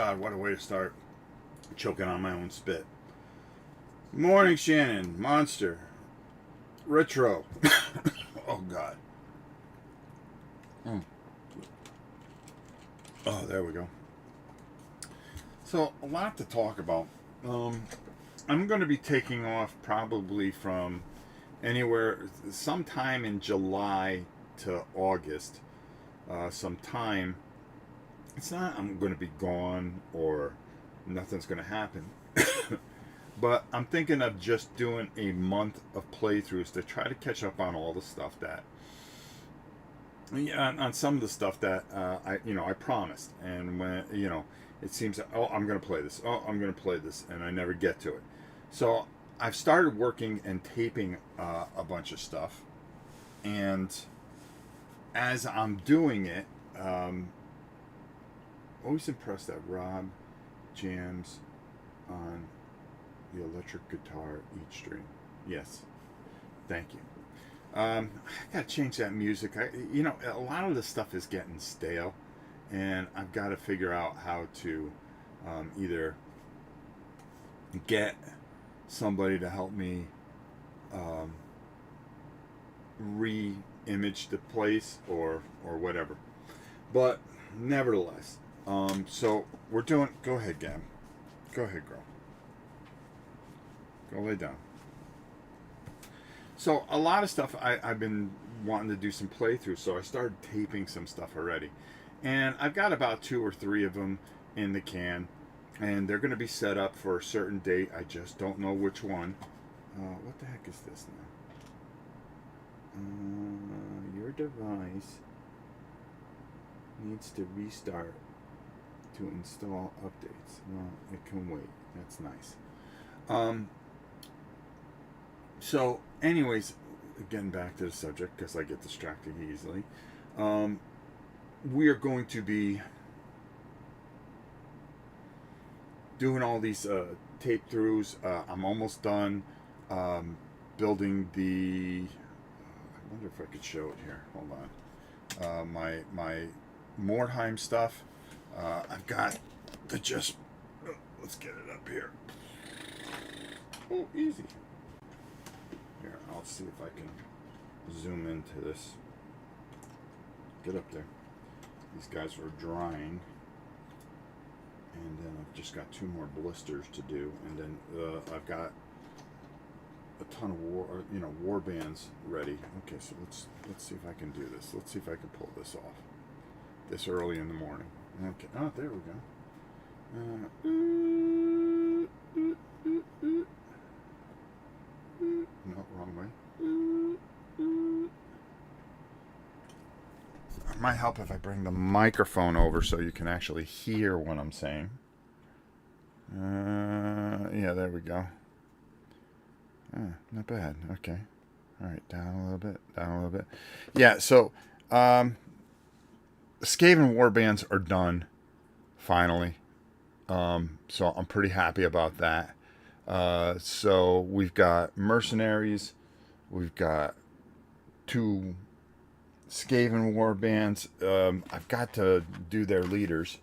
God, what a way to start. Choking on my own spit. Morning, Shannon. Monster. Retro. Oh, God. Oh, there we go. So, a lot to talk about. I'm going to be taking off probably from anywhere, sometime in July to August. Sometime. It's not I'm going to be gone or nothing's going to happen. But I'm thinking of just doing a month of playthroughs to try to catch up on all the stuff that, yeah, on some of the stuff that I promised, and when it seems that, oh, I'm gonna play this, oh, I'm gonna play this, and I never get to it. So I've started working and taping a bunch of stuff, and as I'm doing it, always impressed that Rob jams on the electric guitar each string. Yes, thank you. I gotta change that music. A lot of this stuff is getting stale, and I've got to figure out how to either get somebody to help me re-image the place or whatever. But nevertheless, so we're doing. Go ahead, Gab. Go ahead, girl. Go lay down. So a lot of stuff I've been wanting to do some playthroughs, so I started taping some stuff already. And I've got about 2 or 3 of them in the can, and they're going to be set up for a certain date. I just don't know which one. What the heck is this now? Your device needs to restart to install updates. Well, it can wait. That's nice. So, anyways, getting back to the subject, because I get distracted easily. We are going to be doing all these tape throughs. I'm almost done building the. I wonder if I could show it here. Hold on. My Mordheim stuff. I've got to just. Let's get it up here. Oh, easy. Here, I'll see if I can zoom into this. Get up there. These guys are drying. And then I've just got 2 more blisters to do. And then I've got a ton of war bands ready. Okay, so let's see if I can do this. Let's see if I can pull this off. This early in the morning. Okay. Oh, there we go. No, wrong way. It might help if I bring the microphone over so you can actually hear what I'm saying. Yeah, there we go. Not bad. Okay. All right, down a little bit, down a little bit. Yeah, so Skaven warbands are done, finally. So I'm pretty happy about that. So we've got mercenaries, we've got 2 Skaven warbands. I've got to do their leaders.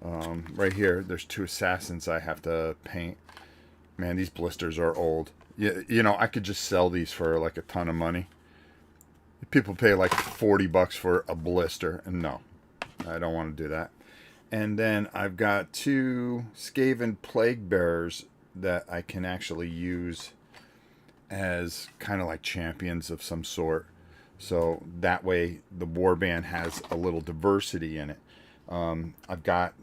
Right here, there's 2 assassins I have to paint. Man, these blisters are old. I could just sell these for like a ton of money. People pay like $40 for a blister, and no, I don't want to do that. And then I've got 2 Skaven plague bearers that I can actually use as kind of like champions of some sort. So that way the warband has a little diversity in it. I've got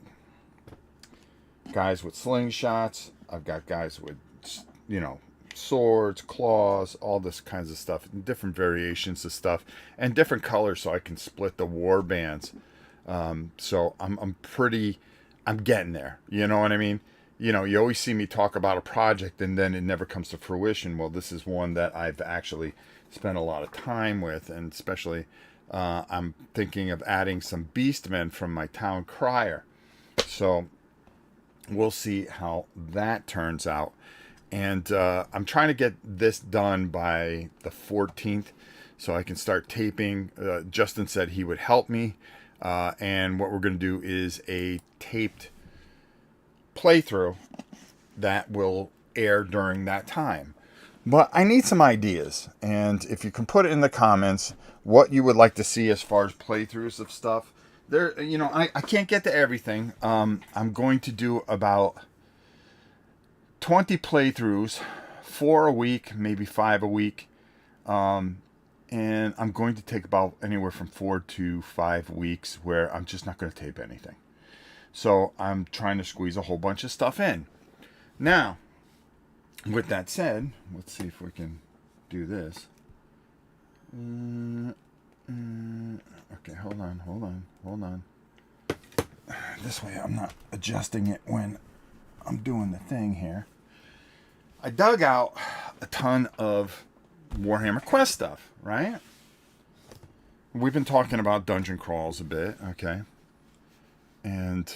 guys with slingshots. I've got guys with, swords, claws, all this kinds of stuff, different variations of stuff, and different colors so I can split the warbands. So I'm getting there. You know what I mean? You always see me talk about a project and then it never comes to fruition. Well, this is one that I've actually spent a lot of time with, and especially I'm thinking of adding some beastmen from my town crier. So we'll see how that turns out. And I'm trying to get this done by the 14th so I can start taping. Justin said he would help me. And what we're going to do is a taped playthrough that will air during that time. But I need some ideas, and if you can put it in the comments what you would like to see as far as playthroughs of stuff. There, you know, I can't get to everything. I'm going to do about 20 playthroughs, 4 a week, maybe 5 a week. And I'm going to take about anywhere from 4 to 5 weeks where I'm just not going to tape anything. So I'm trying to squeeze a whole bunch of stuff in. Now, with that said, let's see if we can do this. Okay, hold on. This way I'm not adjusting it when I'm doing the thing here. I dug out a ton of Warhammer Quest stuff, right? We've been talking about dungeon crawls a bit, okay? And,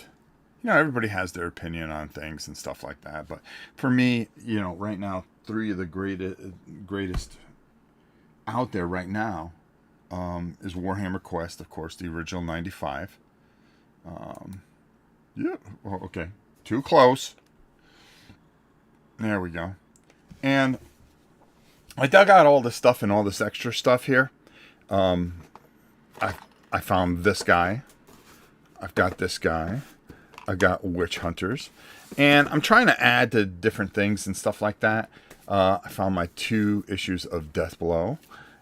you know, everybody has their opinion on things and stuff like that. But for me, you know, right now, 3 of the greatest out there right now is Warhammer Quest, of course, the original 95. Yeah, oh, okay. Too close. There we go. And I dug out all this stuff and all this extra stuff here. I found this guy. I've got this guy. I got witch hunters. And I'm trying to add to different things and stuff like that. I found my 2 issues of Deathblow.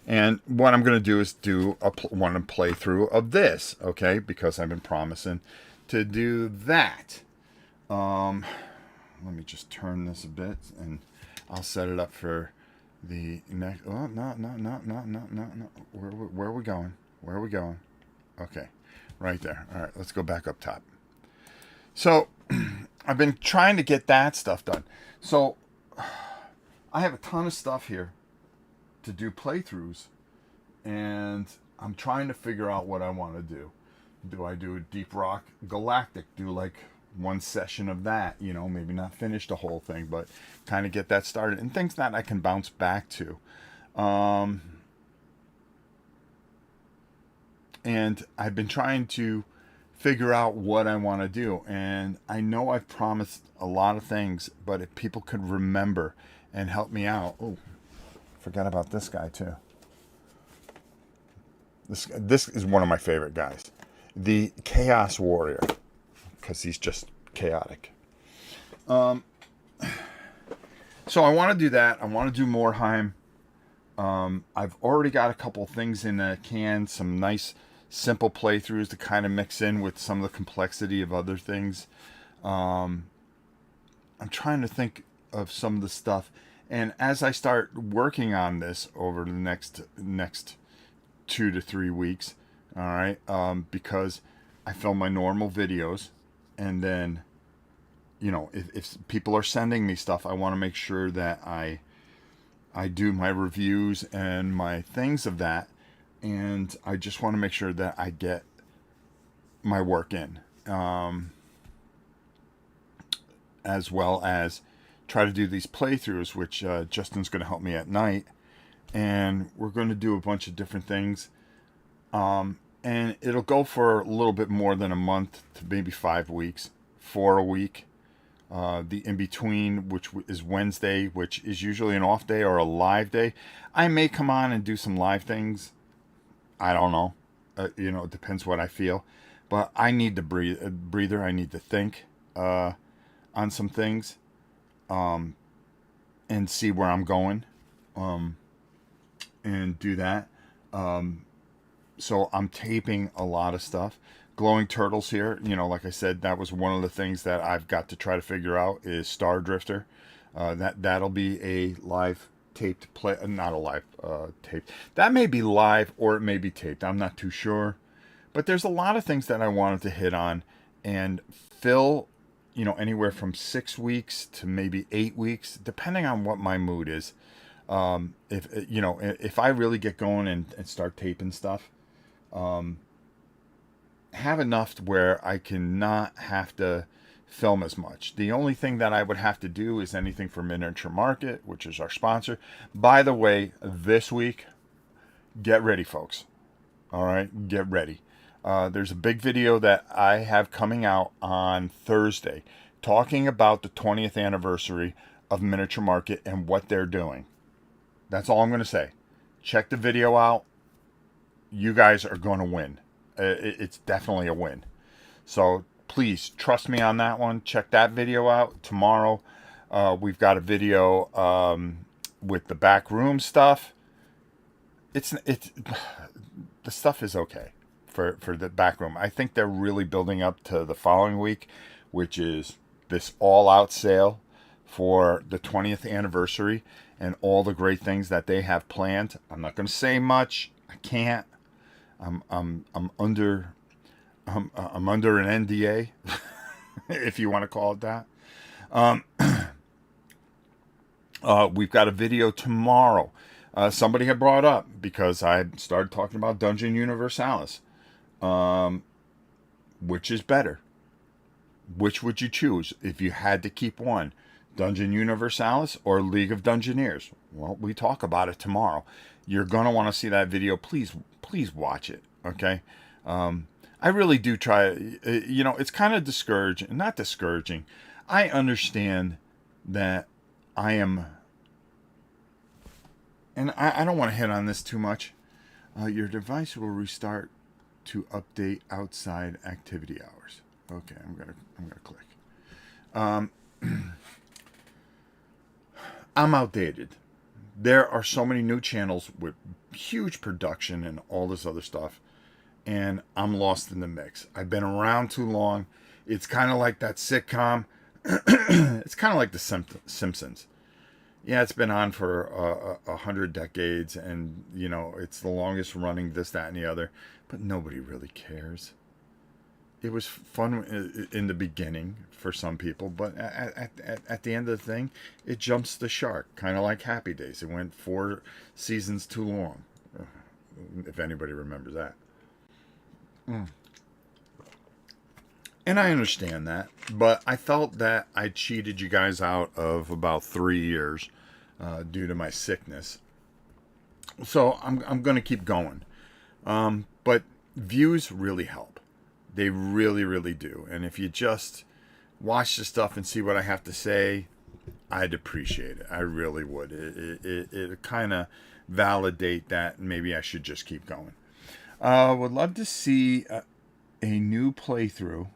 And what I'm going to do is do one playthrough of this, okay? Because I've been promising to do that. Let me just turn this a bit, and I'll set it up for the next. Oh, no. Where are we going? Where are we going? Okay, right there. All right, let's go back up top. So, I've been trying to get that stuff done. So, I have a ton of stuff here to do playthroughs, and I'm trying to figure out what I want to do. Do I do a Deep Rock Galactic? Do like 1 session of that, you know, maybe not finish the whole thing, but kind of get that started, and things that I can bounce back to. And I've been trying to figure out what I want to do, and I know I've promised a lot of things, but if people could remember and help me out. Oh, forgot about this guy too. This is one of my favorite guys, the Chaos Warrior, because he's just chaotic. So I want to do that. I want to do Morheim. I've already got a couple things in a can, some nice simple playthroughs to kind of mix in with some of the complexity of other things. I'm trying to think of some of the stuff, and as I start working on this over the next 2 to 3 weeks, all right, because I film my normal videos, and then, you know, if people are sending me stuff, I want to make sure that I do my reviews and my things of that, and I just want to make sure that I get my work in, as well as try to do these playthroughs, which Justin's going to help me at night, and we're going to do a bunch of different things, and it'll go for a little bit more than a month to maybe 5 weeks, 4 a week. The in-between, which is Wednesday, which is usually an off day or a live day. I may come on and do some live things. I don't know. You know, it depends what I feel. But I need to breather. I need to think on some things, and see where I'm going, and do that. So I'm taping a lot of stuff. Glowing Turtles here, you know, like I said, that was one of the things that I've got to try to figure out is Star Drifter. That'll be a live taped play, not a live tape. That may be live or it may be taped. I'm not too sure. But there's a lot of things that I wanted to hit on and fill, you know, anywhere from 6 weeks to maybe 8 weeks, depending on what my mood is. If I really get going and start taping stuff, have enough where I can not have to film as much. The only thing that I would have to do is anything for Miniature Market, which is our sponsor. By the way, this week, get ready, folks. All right, get ready. There's a big video that I have coming out on Thursday talking about the 20th anniversary of Miniature Market and what they're doing. That's all I'm going to say. Check the video out. You guys are going to win. It's definitely a win. So please trust me on that one. Check that video out. Tomorrow we've got a video with the back room stuff. It's the stuff is okay for the back room. I think they're really building up to the following week, which is this all-out sale for the 20th anniversary and all the great things that they have planned. I'm not going to say much. I can't. I'm under an NDA, if you want to call it that. We've got a video tomorrow. Somebody had brought up, because I started talking about Dungeon Universalis. Which is better? Which would you choose if you had to keep one? Dungeon Universalis or League of Dungeoneers? Well, we talk about it tomorrow. You're going to want to see that video. Please watch it, okay? I really do try. It's kind of discouraging. Not discouraging. I understand that I am... And I don't want to hit on this too much. Your device will restart to update outside activity hours. Okay, I'm gonna click. I'm outdated. There are so many new channels with huge production and all this other stuff, and I'm lost in the mix. I've been around too long. It's kind of like that sitcom. It's kind of like The Simpsons. Yeah, it's been on for 100 decades, and it's the longest running this, that, and the other. But nobody really cares. It was fun in the beginning for some people, but at the end of the thing, it jumps the shark, kind of like Happy Days. It went 4 seasons too long, if anybody remembers that. And I understand that, but I felt that I cheated you guys out of about 3 years due to my sickness. So I'm going to keep going. But views really help. They really, really do. And if you just watch the stuff and see what I have to say, I'd appreciate it. I really would. It kind of validate that maybe I should just keep going. Would love to see a new playthrough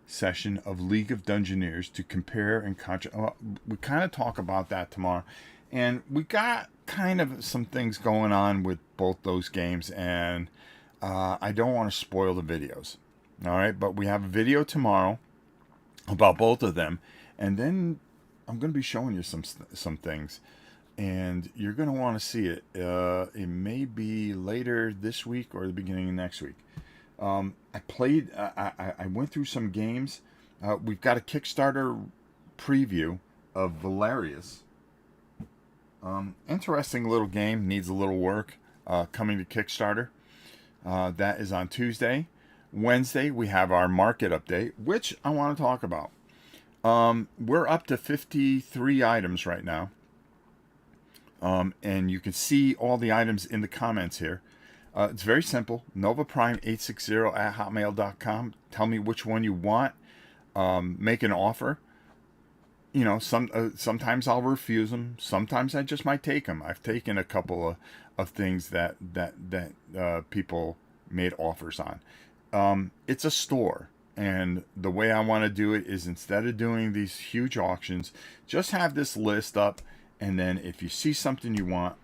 session of League of Dungeoneers to compare and contrast. Well, we kind of talk about that tomorrow, and we got kind of some things going on with both those games, and I don't want to spoil the videos. All right, but we have a video tomorrow about both of them, and then I'm going to be showing you some things, and you're going to want to see it. It may be later this week or the beginning of next week. I went through some games. We've got a Kickstarter preview of Valerius. Interesting little game, needs a little work, coming to Kickstarter. That is on Tuesday. Wednesday, we have our market update, which I want to talk about. We're up to 53 items right now. And you can see all the items in the comments here. It's very simple. novaprime860@hotmail.com. Tell me which one you want. Make an offer. Sometimes I'll refuse them. Sometimes I just might take them. I've taken a couple of things that people made offers on. It's a store, and the way I want to do it is, instead of doing these huge auctions, just have this list up, and then if you see something you want,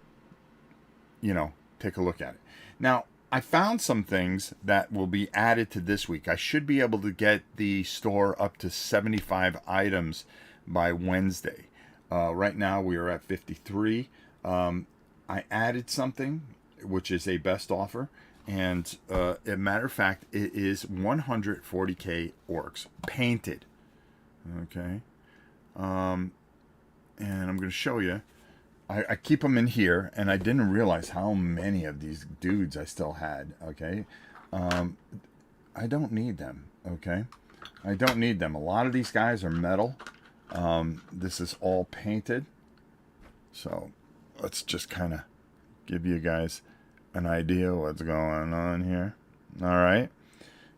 take a look at it. Now, I found some things that will be added to this week. I should be able to get the store up to 75 items by Wednesday. Right now we are at 53. I added something, which is a best offer. And as a matter of fact, it is 140k orcs painted. Okay. And I'm going to show you. I keep them in here, and I didn't realize how many of these dudes I still had. Okay. I don't need them. Okay. I don't need them. A lot of these guys are metal. This is all painted. So let's just kind of give you guys an idea what's going on here. All right.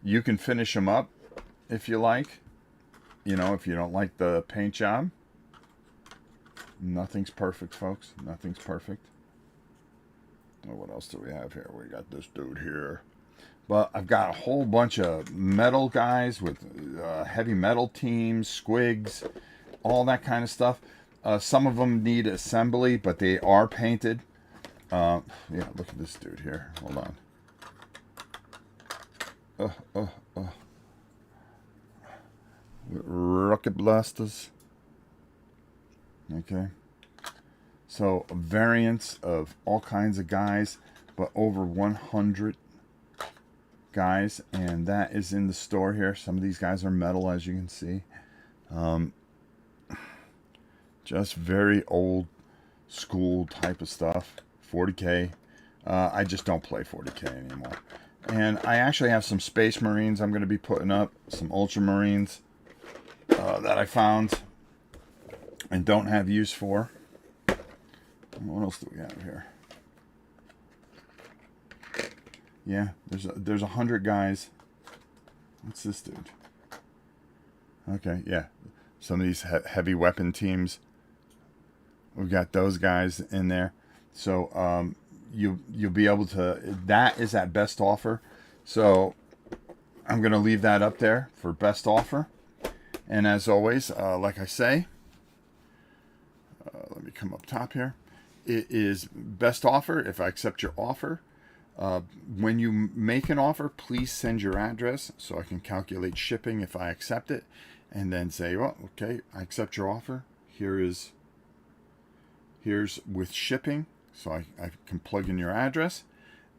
You can finish them up if you like. You know, if you don't like the paint job, nothing's perfect, folks. Nothing's perfect. Oh, what else do we have here? We got this dude here. But I've got a whole bunch of metal guys with heavy metal teams, squigs, all that kind of stuff. Some of them need assembly, but they are painted. Yeah, look at this dude here. Hold on. Rocket blasters. Okay. So variants of all kinds of guys, but over 100 guys, and that is in the store here. Some of these guys are metal, as you can see. Just very old school type of stuff. 40K. I just don't play 40K anymore. And I actually have some Space Marines I'm going to be putting up. Some Ultramarines that I found and don't have use for. What else do we have here? Yeah, there's 100 guys. What's this dude? Okay, yeah. Some of these heavy weapon teams. We've got those guys in there. So you'll be able to. That is at best offer. So I'm gonna leave that up there for best offer. And as always, like I say, let me come up top here. It is best offer if I accept your offer. When you make an offer, please send your address so I can calculate shipping if I accept it, and then say, well, okay, I accept your offer. Here's with shipping, so I can plug in your address,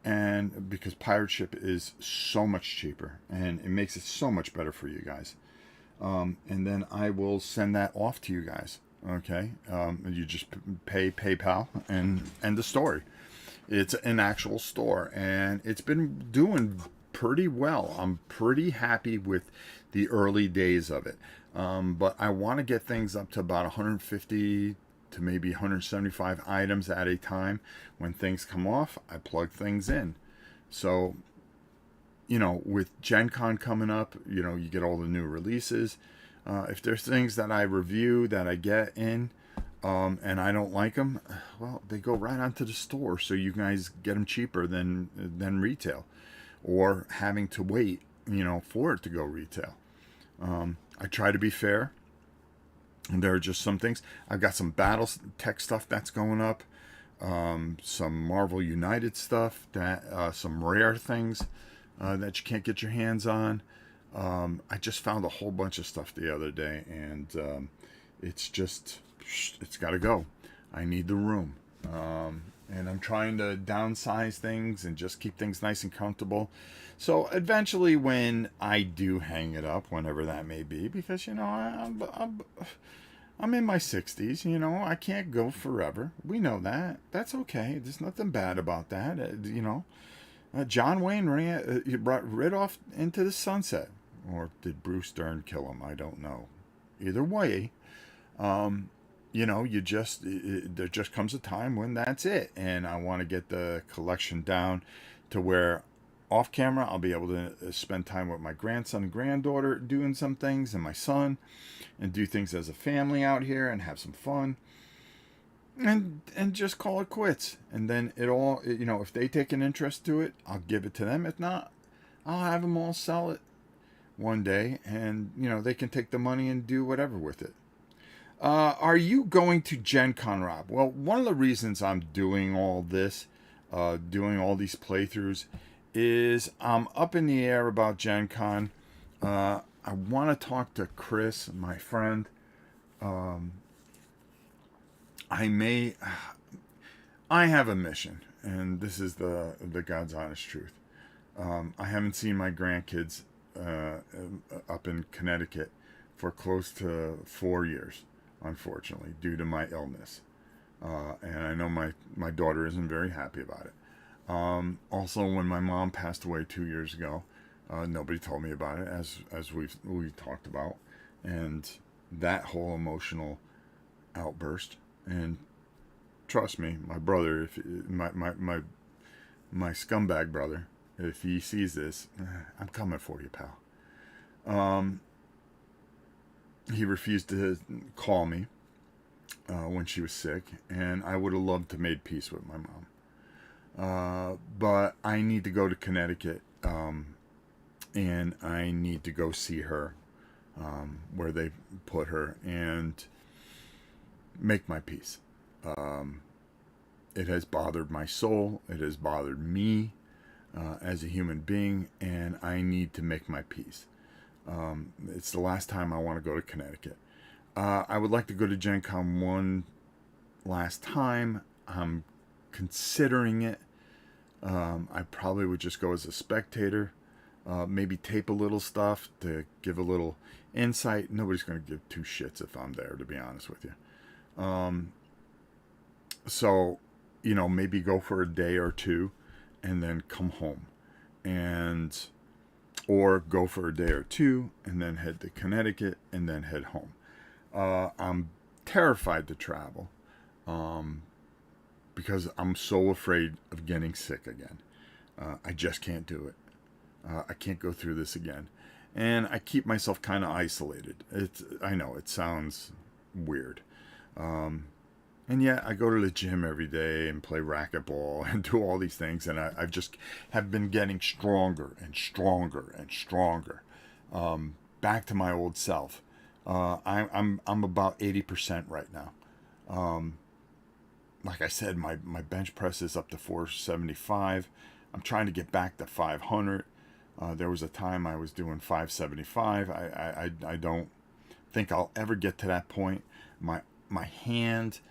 and because pirate ship is so much cheaper and it makes it so much better for you guys. And then I will send that off to you guys. Okay, you just pay PayPal and end the story. It's an actual store, and it's been doing pretty well. I'm pretty happy with the early days of it. But I want to get things up to about 150 to maybe 175 items at a time. When things come off, I plug things in. So, you know, with Gen Con coming up, you know, you get all the new releases. If there's things that I review that I get in, and I don't like them, well, they go right onto the store, so you guys get them cheaper than retail, or having to wait, you know, for it to go retail. I try to be fair, and there are just some things. I've got some battle tech stuff that's going up, some Marvel United stuff, that some rare things that you can't get your hands on. I just found a whole bunch of stuff the other day, and it's got to go. I need the room. And I'm trying to downsize things and just keep things nice and comfortable. So eventually, when I do hang it up, whenever that may be, because, you know, I'm in my 60s, you know, I can't go forever. We know that. That's okay. There's nothing bad about that. You know, John Wayne ran off into the sunset. Or did Bruce Dern kill him? I don't know. Either way, you know, there just comes a time when that's it. And I want to get the collection down to where off camera I'll be able to spend time with my grandson and granddaughter doing some things, and my son, and do things as a family out here and have some fun. And just call it quits. And then you know, if they take an interest to it, I'll give it to them. If not, I'll have them all sell it one day, and, you know, they can take the money and do whatever with it. Are you going to Gen Con, Rob? Well, one of the reasons I'm doing all this, doing all these playthroughs, is I'm up in the air about Gen Con. I want to talk to Chris, my friend. I have a mission, and this is the God's honest truth. I haven't seen my grandkids up in Connecticut for close to 4 years, unfortunately, due to my illness. And I know my daughter isn't very happy about it. Also, when my mom passed away 2 years ago, nobody told me about it, as we talked about, and that whole emotional outburst. And trust me, my brother, if my scumbag brother, if he sees this, I'm coming for you, pal. he refused to call me when she was sick, and I would have loved to made peace with my mom. But I need to go to Connecticut, and I need to go see her where they put her and make my peace. It has bothered my soul. It has bothered me as a human being, and I need to make my peace. It's the last time I want to go to Connecticut. I would like to go to Gen Con one last time. I'm considering it. I probably would just go as a spectator. Maybe tape a little stuff to give a little insight. Nobody's going to give two shits if I'm there, to be honest with you. So, maybe go for a day or two and then come home. Or go for a day or two and then head to Connecticut and then head home. I'm terrified to travel because I'm so afraid of getting sick again. I just can't do it. I can't go through this again. And I keep myself kind of isolated. I know it sounds weird. And yet I go to the gym every day and play racquetball and do all these things. And I've just have been getting stronger and stronger and stronger. Back to my old self. I'm about 80% right now. Like I said, my bench press is up to 475. I'm trying to get back to 500. There was a time I was doing 575. I don't think I'll ever get to that point. My hand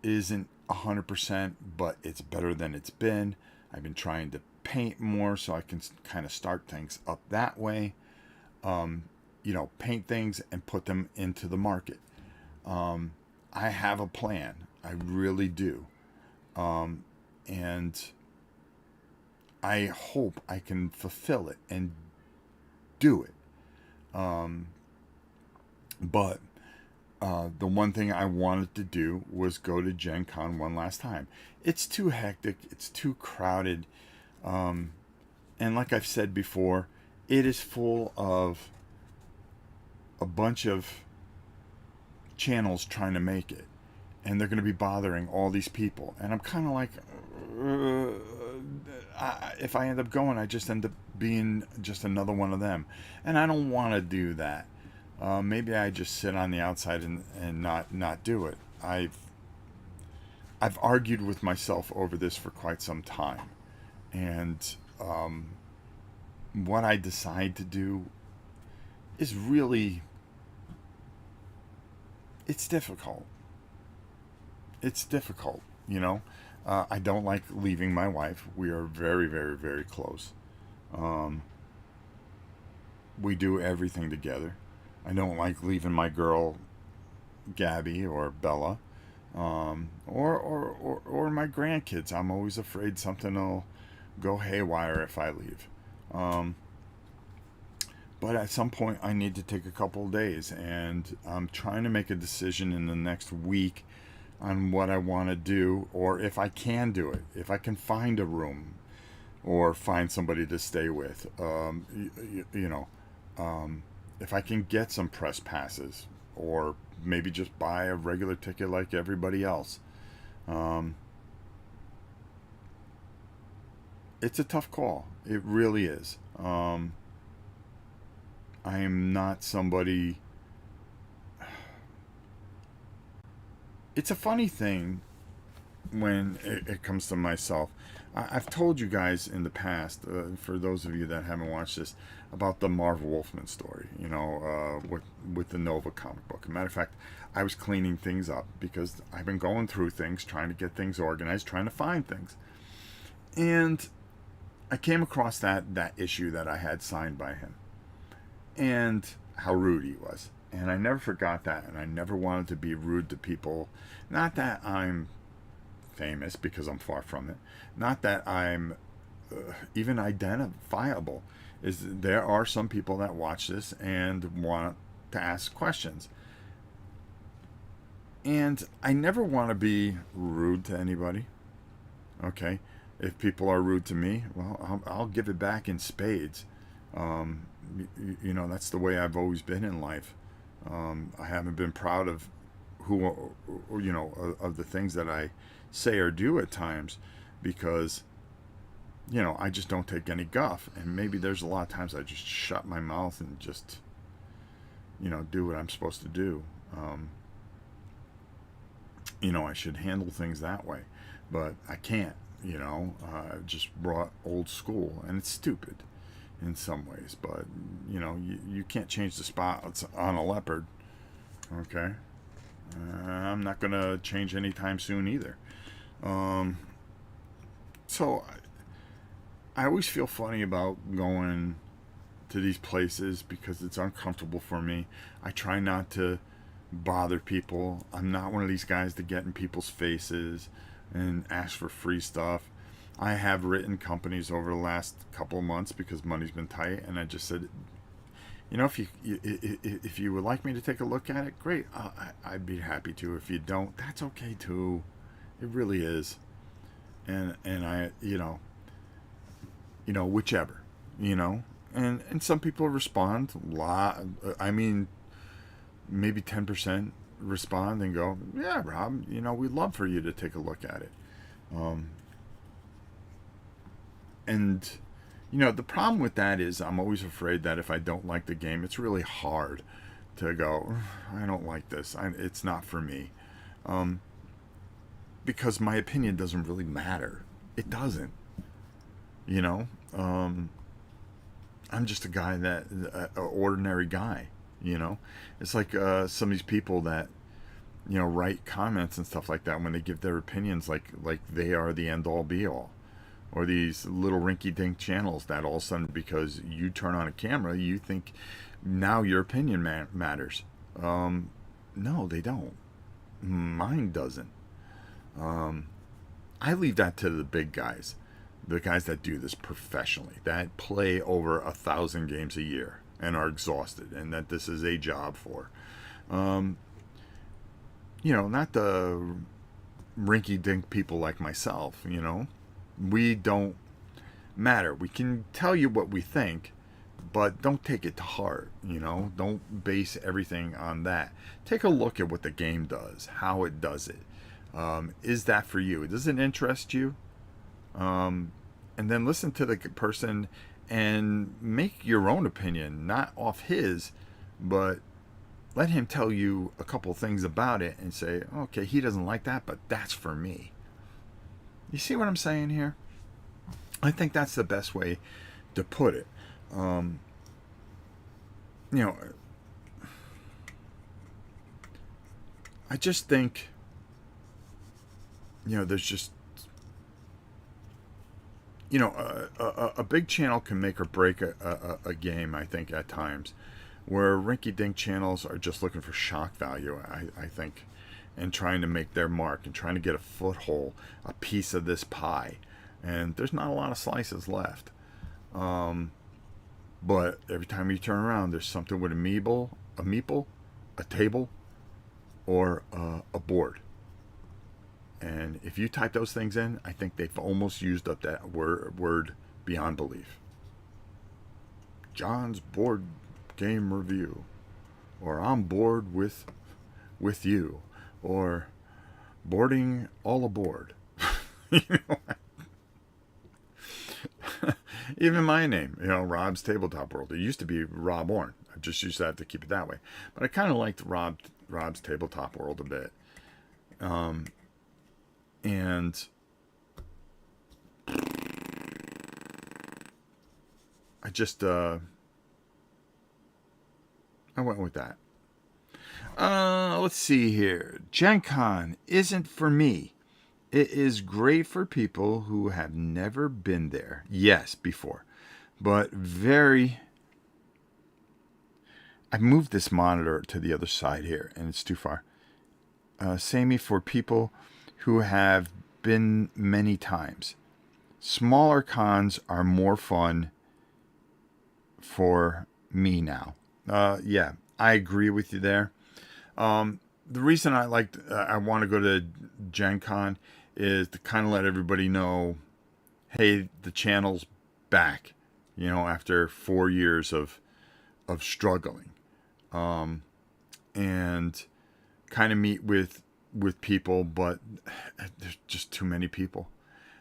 isn't 100%, but it's better than it's been. I've been trying to paint more so I can kind of start things up that way. Paint things and put them into the market. I have a plan. I really do. And I hope I can fulfill it and do it. But the one thing I wanted to do was go to Gen Con one last time. It's too hectic. It's too crowded. And like I've said before, it is full of a bunch of channels trying to make it. And they're going to be bothering all these people. And I'm kind of like, if I end up going, I just end up being just another one of them. And I don't want to do that. Maybe I just sit on the outside and not do it. I've argued with myself over this for quite some time. And what I decide to do is really, it's difficult. It's difficult, I don't like leaving my wife. We are very, very, very close. We do everything together. I don't like leaving my girl, Gabby or Bella, or my grandkids. I'm always afraid something will go haywire if I leave. But at some point, I need to take a couple of days, and I'm trying to make a decision in the next week on what I want to do, or if I can do it, if I can find a room or find somebody to stay with, if I can get some press passes, or maybe just buy a regular ticket like everybody else. It's a tough call. It really is. I am not somebody. It's a funny thing when it comes to myself. I've told you guys in the past, for those of you that haven't watched this, about the Marv Wolfman story, with the Nova comic book. As a matter of fact, I was cleaning things up because I've been going through things, trying to get things organized, trying to find things. And I came across that issue that I had signed by him. And how rude he was. And I never forgot that, and I never wanted to be rude to people. Not that I'm famous, because I'm far from it. Not that I'm even identifiable. There are some people that watch this and want to ask questions. And I never want to be rude to anybody. Okay? If people are rude to me, well, I'll give it back in spades. That's the way I've always been in life. I haven't been proud of who, of the things that I say or do at times, because I just don't take any guff. And maybe there's a lot of times I just shut my mouth and just, do what I'm supposed to do. I should handle things that way, but I can't. Just brought old school, and it's stupid in some ways, but you can't change the spots on a leopard. Okay, I'm not gonna change anytime soon either. Um, so I always feel funny about going to these places because it's uncomfortable for me. I try not to bother people. I'm not one of these guys that get in people's faces and ask for free stuff. I have written companies over the last couple of months because money's been tight, and I just said, if you would like me to take a look at it, great. I'd be happy to. If you don't, that's okay too. It really is. And I, whichever, and some people respond a lot. I mean, maybe 10% respond and go, yeah, Rob, we'd love for you to take a look at it. And the problem with that is I'm always afraid that if I don't like the game, it's really hard to go, I don't like this. It's not for me. Because my opinion doesn't really matter. It doesn't. I'm just a guy that, an ordinary guy. It's like some of these people that write comments and stuff like that when they give their opinions like they are the end all be all, or these little rinky dink channels that all of a sudden, because you turn on a camera, you think now your opinion matters. No, they don't. Mine doesn't. I leave that to the big guys, the guys that do this professionally, that play over 1,000 games a year and are exhausted, and that this is a job for. Not the rinky dink people like myself. We don't matter. We can tell you what we think, but don't take it to heart. Don't base everything on that. Take a look at what the game does, how it does it. Is that for you? Does it interest you? And then listen to the person and make your own opinion, not off his, but let him tell you a couple things about it and say, okay, he doesn't like that, but that's for me. You see what I'm saying here? I think that's the best way to put it. I just think, there's just, a big channel can make or break a game, I think, at times, where rinky-dink channels are just looking for shock value, I think, and trying to make their mark and trying to get a foothold, a piece of this pie. And there's not a lot of slices left. But every time you turn around, there's something with a meeple, a table, or a board. And if you type those things in, I think they've almost used up that word beyond belief. John's board game review, or I'm bored with you, or boarding all aboard. Even my name, Rob's Tabletop World. It used to be Rob Orn. I just used to have to keep it that way. But I kind of liked Rob's Tabletop World a bit. And I just, I went with that. Let's see here. Gen Con isn't for me. It is great for people who have never been there. Yes, before. But I moved this monitor to the other side here, and it's too far. Samey, for people who have been many times. Smaller cons are more fun for me now. Yeah, I agree with you there. The reason I want to go to Gen Con is to kind of let everybody know, hey, the channel's back, after 4 years of struggling. and kind of meet with people, but there's just too many people,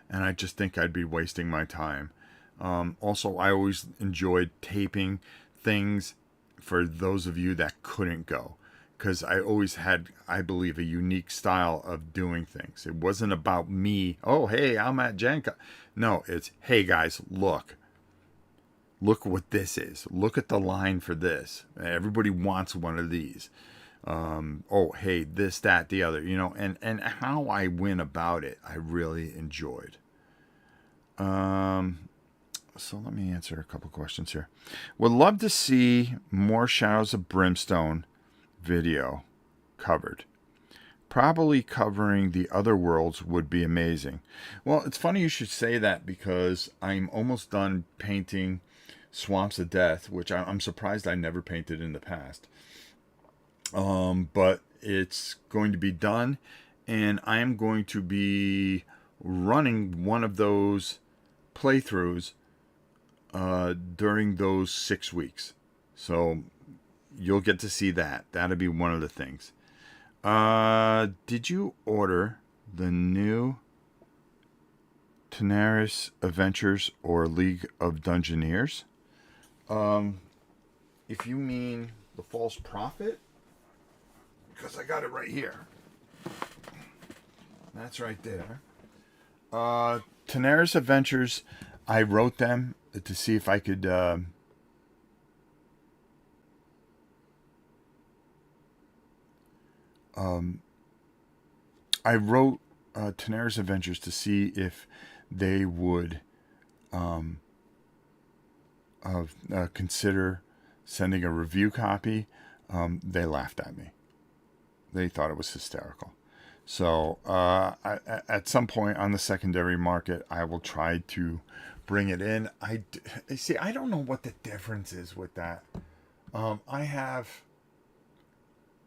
and I just think I'd be wasting my time. Also, I always enjoyed taping things for those of you that couldn't go, because I always had, I believe, a unique style of doing things. It wasn't about me. Oh, hey, I'm at Gen Con. No, it's, hey guys, look what this is. Look at the line for this. Everybody wants one of these. Oh, hey, this, that, the other, and how I went about it, I really enjoyed. So let me answer a couple questions here. Would love to see more Shadows of Brimstone video covered. Probably covering the other worlds would be amazing. Well, it's funny you should say that, because I'm almost done painting Swamps of Death, which I'm surprised I never painted in the past. But it's going to be done, and I am going to be running one of those playthroughs during those 6 weeks. So you'll get to see that. That'll be one of the things. Did you order the new Tenaris Adventures or League of Dungeoneers? If you mean the False Prophet, because I got it right here. That's right there. Tenaris Adventures, I wrote them to see if I could I wrote Tenaris Adventures to see if they would consider sending a review copy. They laughed at me. They thought it was hysterical. So at some point on the secondary market, I will try to bring it in. I don't know what the difference is with that. I have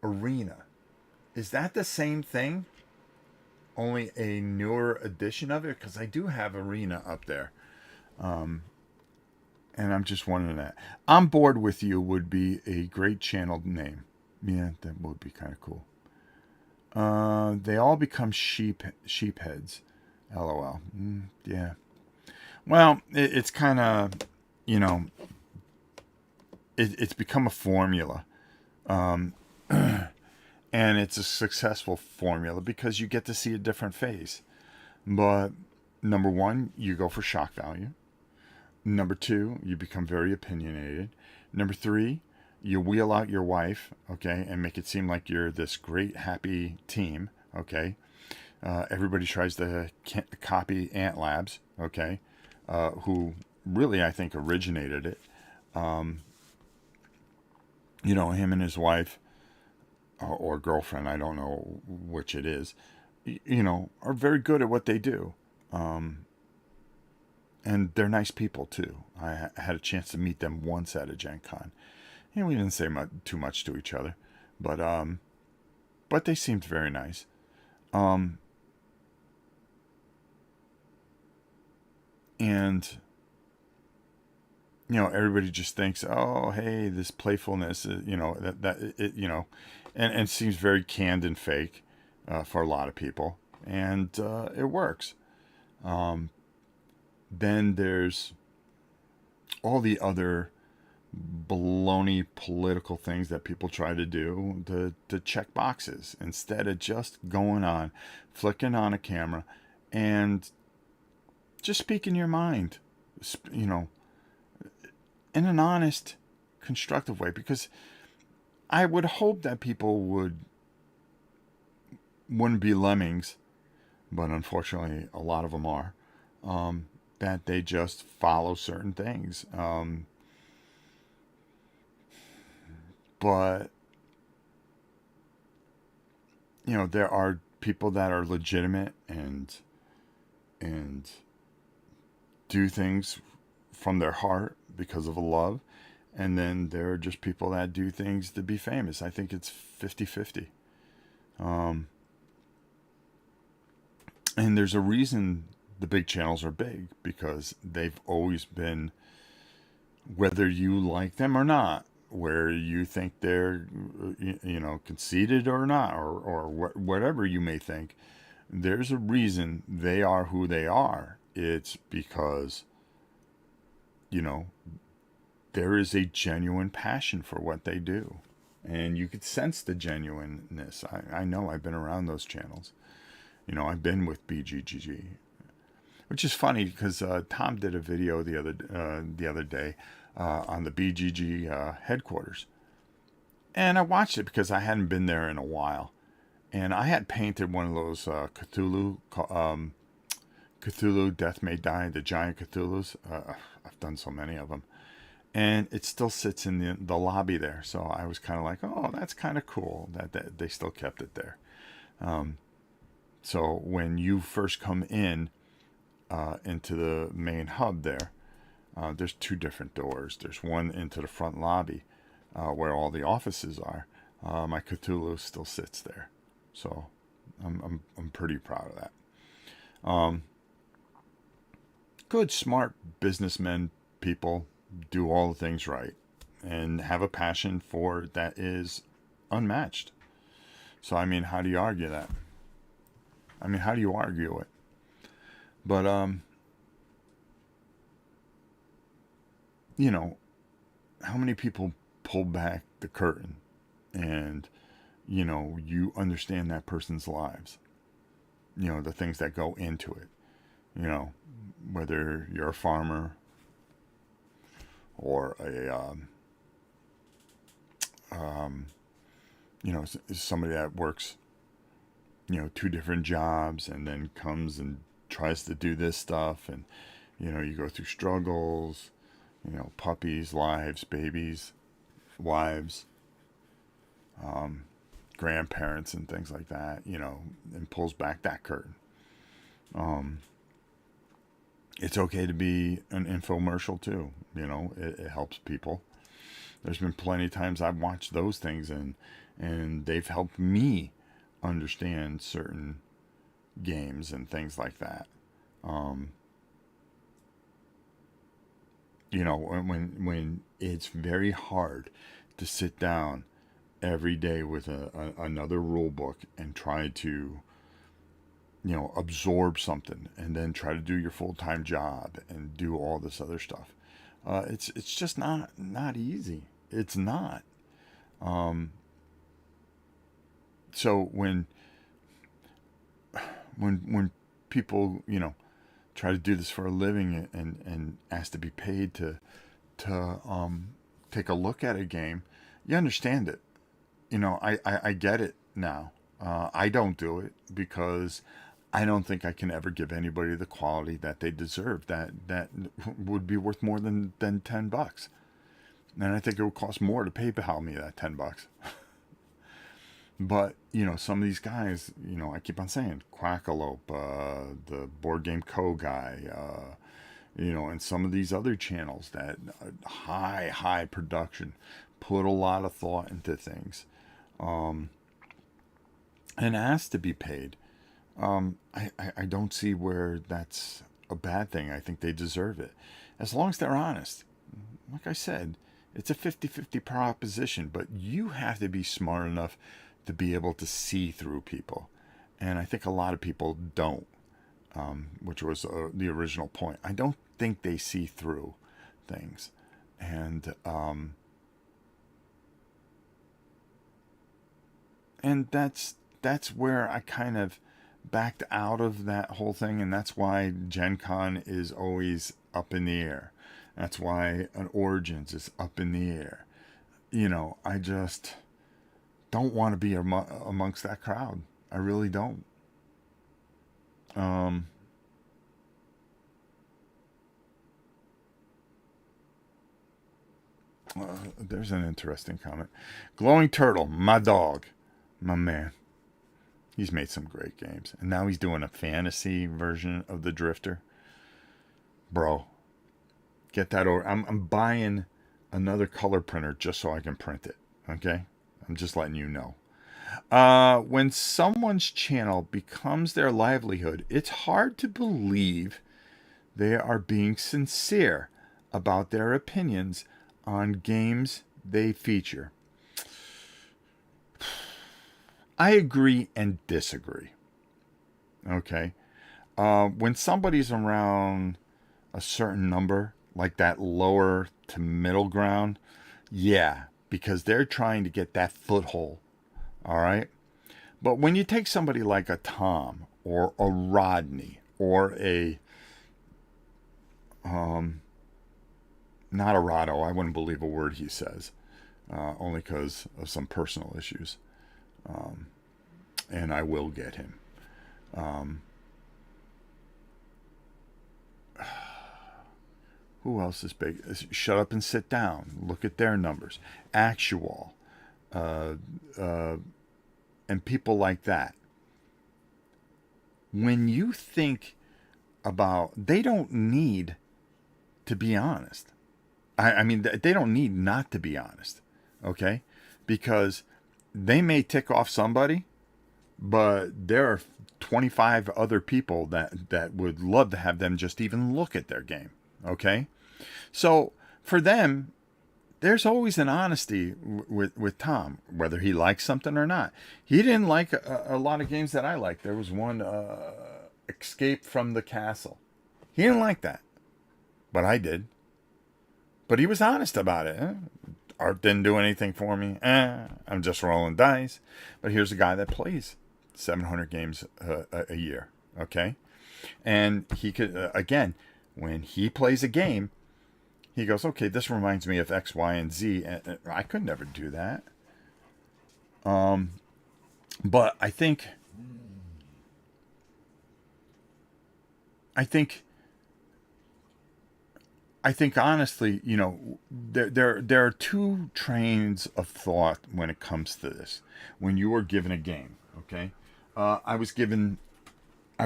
Arena. Is that the same thing? Only a newer edition of it? Because I do have Arena up there. And I'm just wondering that. On Board With You would be a great channel name. Yeah, that would be kind of cool. They all become sheep heads. LOL. Yeah. Well, it's kind of, it's become a formula. And it's a successful formula because you get to see a different face. But number one, you go for shock value. Number two, you become very opinionated. Number three, you wheel out your wife, okay, and make it seem like you're this great, happy team, okay. Everybody tries to copy Ant Labs, okay, who really, I think, originated it. Him and his wife, or girlfriend, I don't know which it is, are very good at what they do. And they're nice people, too. I had a chance to meet them once at a Gen Con. We didn't say too much to each other, but they seemed very nice. And everybody just thinks, oh, hey, this playfulness, and seems very canned and fake for a lot of people, and it works. Then there's all the other baloney political things that people try to do to check boxes instead of just going on, flicking on a camera, and just speaking your mind, in an honest, constructive way. Because I would hope that people wouldn't be lemmings, but unfortunately a lot of them are, that they just follow certain things. But there are people that are legitimate and do things from their heart because of a love, and then there are just people that do things to be famous. I think it's 50-50. And there's a reason the big channels are big, because they've always been, whether you like them or not, where you think they're, conceited or not, or whatever you may think, there's a reason they are who they are. It's because, you know, there is a genuine passion for what they do. And you could sense the genuineness. I know I've been around those channels. I've been with BGGG, which is funny because Tom did a video the other day on the BGG headquarters, and I watched it because I hadn't been there in a while, and I had painted one of those Cthulhu Death May Die, the giant Cthulhus. I've done so many of them, and it still sits in the lobby there. So I was kind of like, oh, that's kind of cool that they still kept it there. So when you first come in into the main hub there, there's two different doors. There's one into the front lobby where all the offices are. My Cthulhu still sits there, so I'm pretty proud of that. Good, smart businessmen, people do all the things right and have a passion for it that is unmatched. So how do you argue that? How do you argue it? But how many people pull back the curtain and you understand that person's lives, the things that go into it, whether you're a farmer or somebody that works two different jobs and then comes and tries to do this stuff, and you go through struggles, puppies, lives, babies, wives, grandparents and things like that, and pulls back that curtain. It's okay to be an infomercial too. It helps people. There's been plenty of times I've watched those things and they've helped me understand certain games and things like that. When it's very hard to sit down every day with another rule book and try to absorb something and then try to do your full-time job and do all this other stuff. It's just not easy. It's not. So when people try to do this for a living and ask to be paid to take a look at a game, you understand it. I get it now. I don't do it because I don't think I can ever give anybody the quality that they deserve. That would be worth more than $10. And I think it would cost more to PayPal me that $10. But, some of these guys, I keep on saying, Quackalope, the Board Game Co. guy, and some of these other channels that high production, put a lot of thought into things, and ask to be paid. I don't see where that's a bad thing. I think they deserve it. As long as they're honest. Like I said, it's a 50-50 proposition, but you have to be smart enough to be able to see through people. And I think a lot of people don't, which was the original point. I don't think they see through things. And that's where I kind of backed out of that whole thing, and that's why Gen Con is always up in the air. That's why an Origins is up in the air. I just don't want to be amongst that crowd. I really don't. There's an interesting comment. Glowing Turtle, my dog, my man. He's made some great games. And now he's doing a fantasy version of the Drifter. Bro, get that over. I'm buying another color printer just so I can print it. Okay? I'm just letting you know. When someone's channel becomes their livelihood, it's hard to believe they are being sincere about their opinions on games they feature. I agree and disagree. Okay. When somebody's around a certain number, like that lower to middle ground, yeah, because they're trying to get that foothold. All right. But when you take somebody like a Tom or a Rodney or a, not a Rado, I wouldn't believe a word he says, only because of some personal issues. And I will get him. Who else is big? Shut Up and Sit Down. Look at their numbers. Actual. And people like that. When you think about, they don't need to be honest. I mean, they don't need not to be honest. Okay? Because they may tick off somebody, but there are 25 other people that would love to have them just even look at their game. Okay? So for them, there's always an honesty with Tom, whether he likes something or not. He didn't like a lot of games that I liked. There was one, Escape from the Castle. He didn't like that, but I did. But he was honest about it. Art didn't do anything for me. I'm just rolling dice. But here's a guy that plays 700 games a year. Okay? And he could, again, when he plays a game, he goes, okay, this reminds me of X, Y, and Z. And I could never do that. But I think honestly, you know, there are two trains of thought when it comes to this. When you are given a game, okay? I was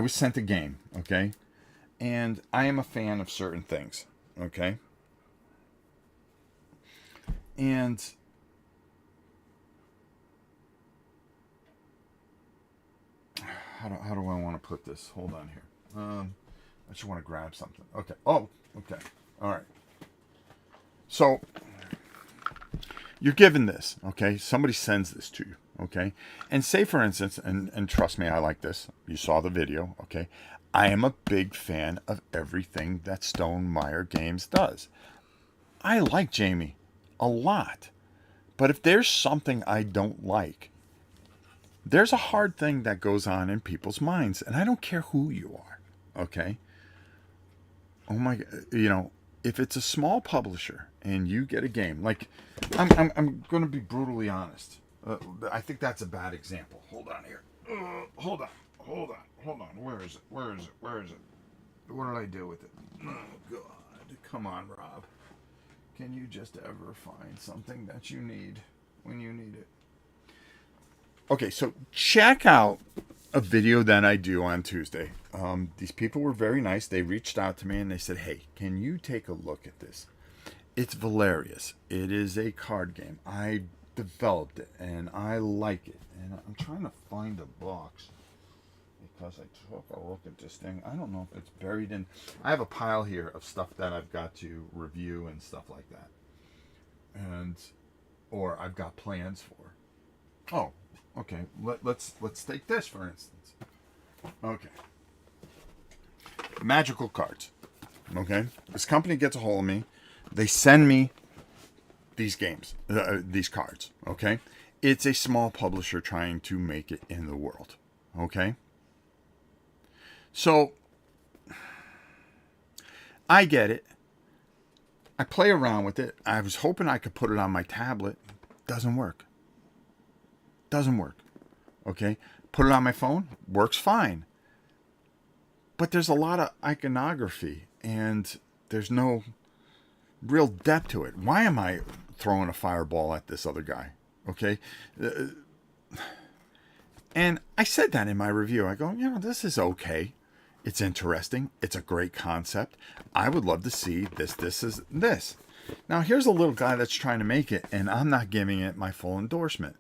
sent a game, okay? And I am a fan of certain things, okay? And how do I want to put this? Hold on here. I just want to grab something. Okay. Oh, okay. All right. So you're given this, okay? Somebody sends this to you, okay? And say, for instance, and trust me, I like this. You saw the video, okay? I am a big fan of everything that Stonemaier Games does. I like Jamie a lot. But if there's something I don't like, there's a hard thing that goes on in people's minds. And I don't care who you are, okay? Oh my, you know, if it's a small publisher and you get a game, like, I'm going to be brutally honest. I think that's a bad example. Hold on here. Hold on. Where is it? What did I do with it? Oh, God. Come on, Rob. Can you just ever find something that you need when you need it? Okay, so check out a video that I do on Tuesday. These people were very nice. They reached out to me and they said, hey, can you take a look at this? It's Valerius. It is a card game. I developed it and I like it. And I'm trying to find a box because I took a look at this thing. I don't know if it's buried in. I have a pile here of stuff that I've got to review and stuff like that. Or I've got plans for. Oh, okay. Let's take this for instance. Okay. Magical cards. Okay. This company gets a hold of me. They send me these games, these cards. Okay. It's a small publisher trying to make it in the world. Okay. So I get it. I play around with it. I was hoping I could put it on my tablet. Doesn't work. Okay. Put it on my phone. Works fine. But there's a lot of iconography and there's no real depth to it. Why am I throwing a fireball at this other guy? Okay. And I said that in my review. I go, you know, this is okay. It's interesting. It's a great concept. I would love to see this. Now, here's a little guy that's trying to make it, and I'm not giving it my full endorsement.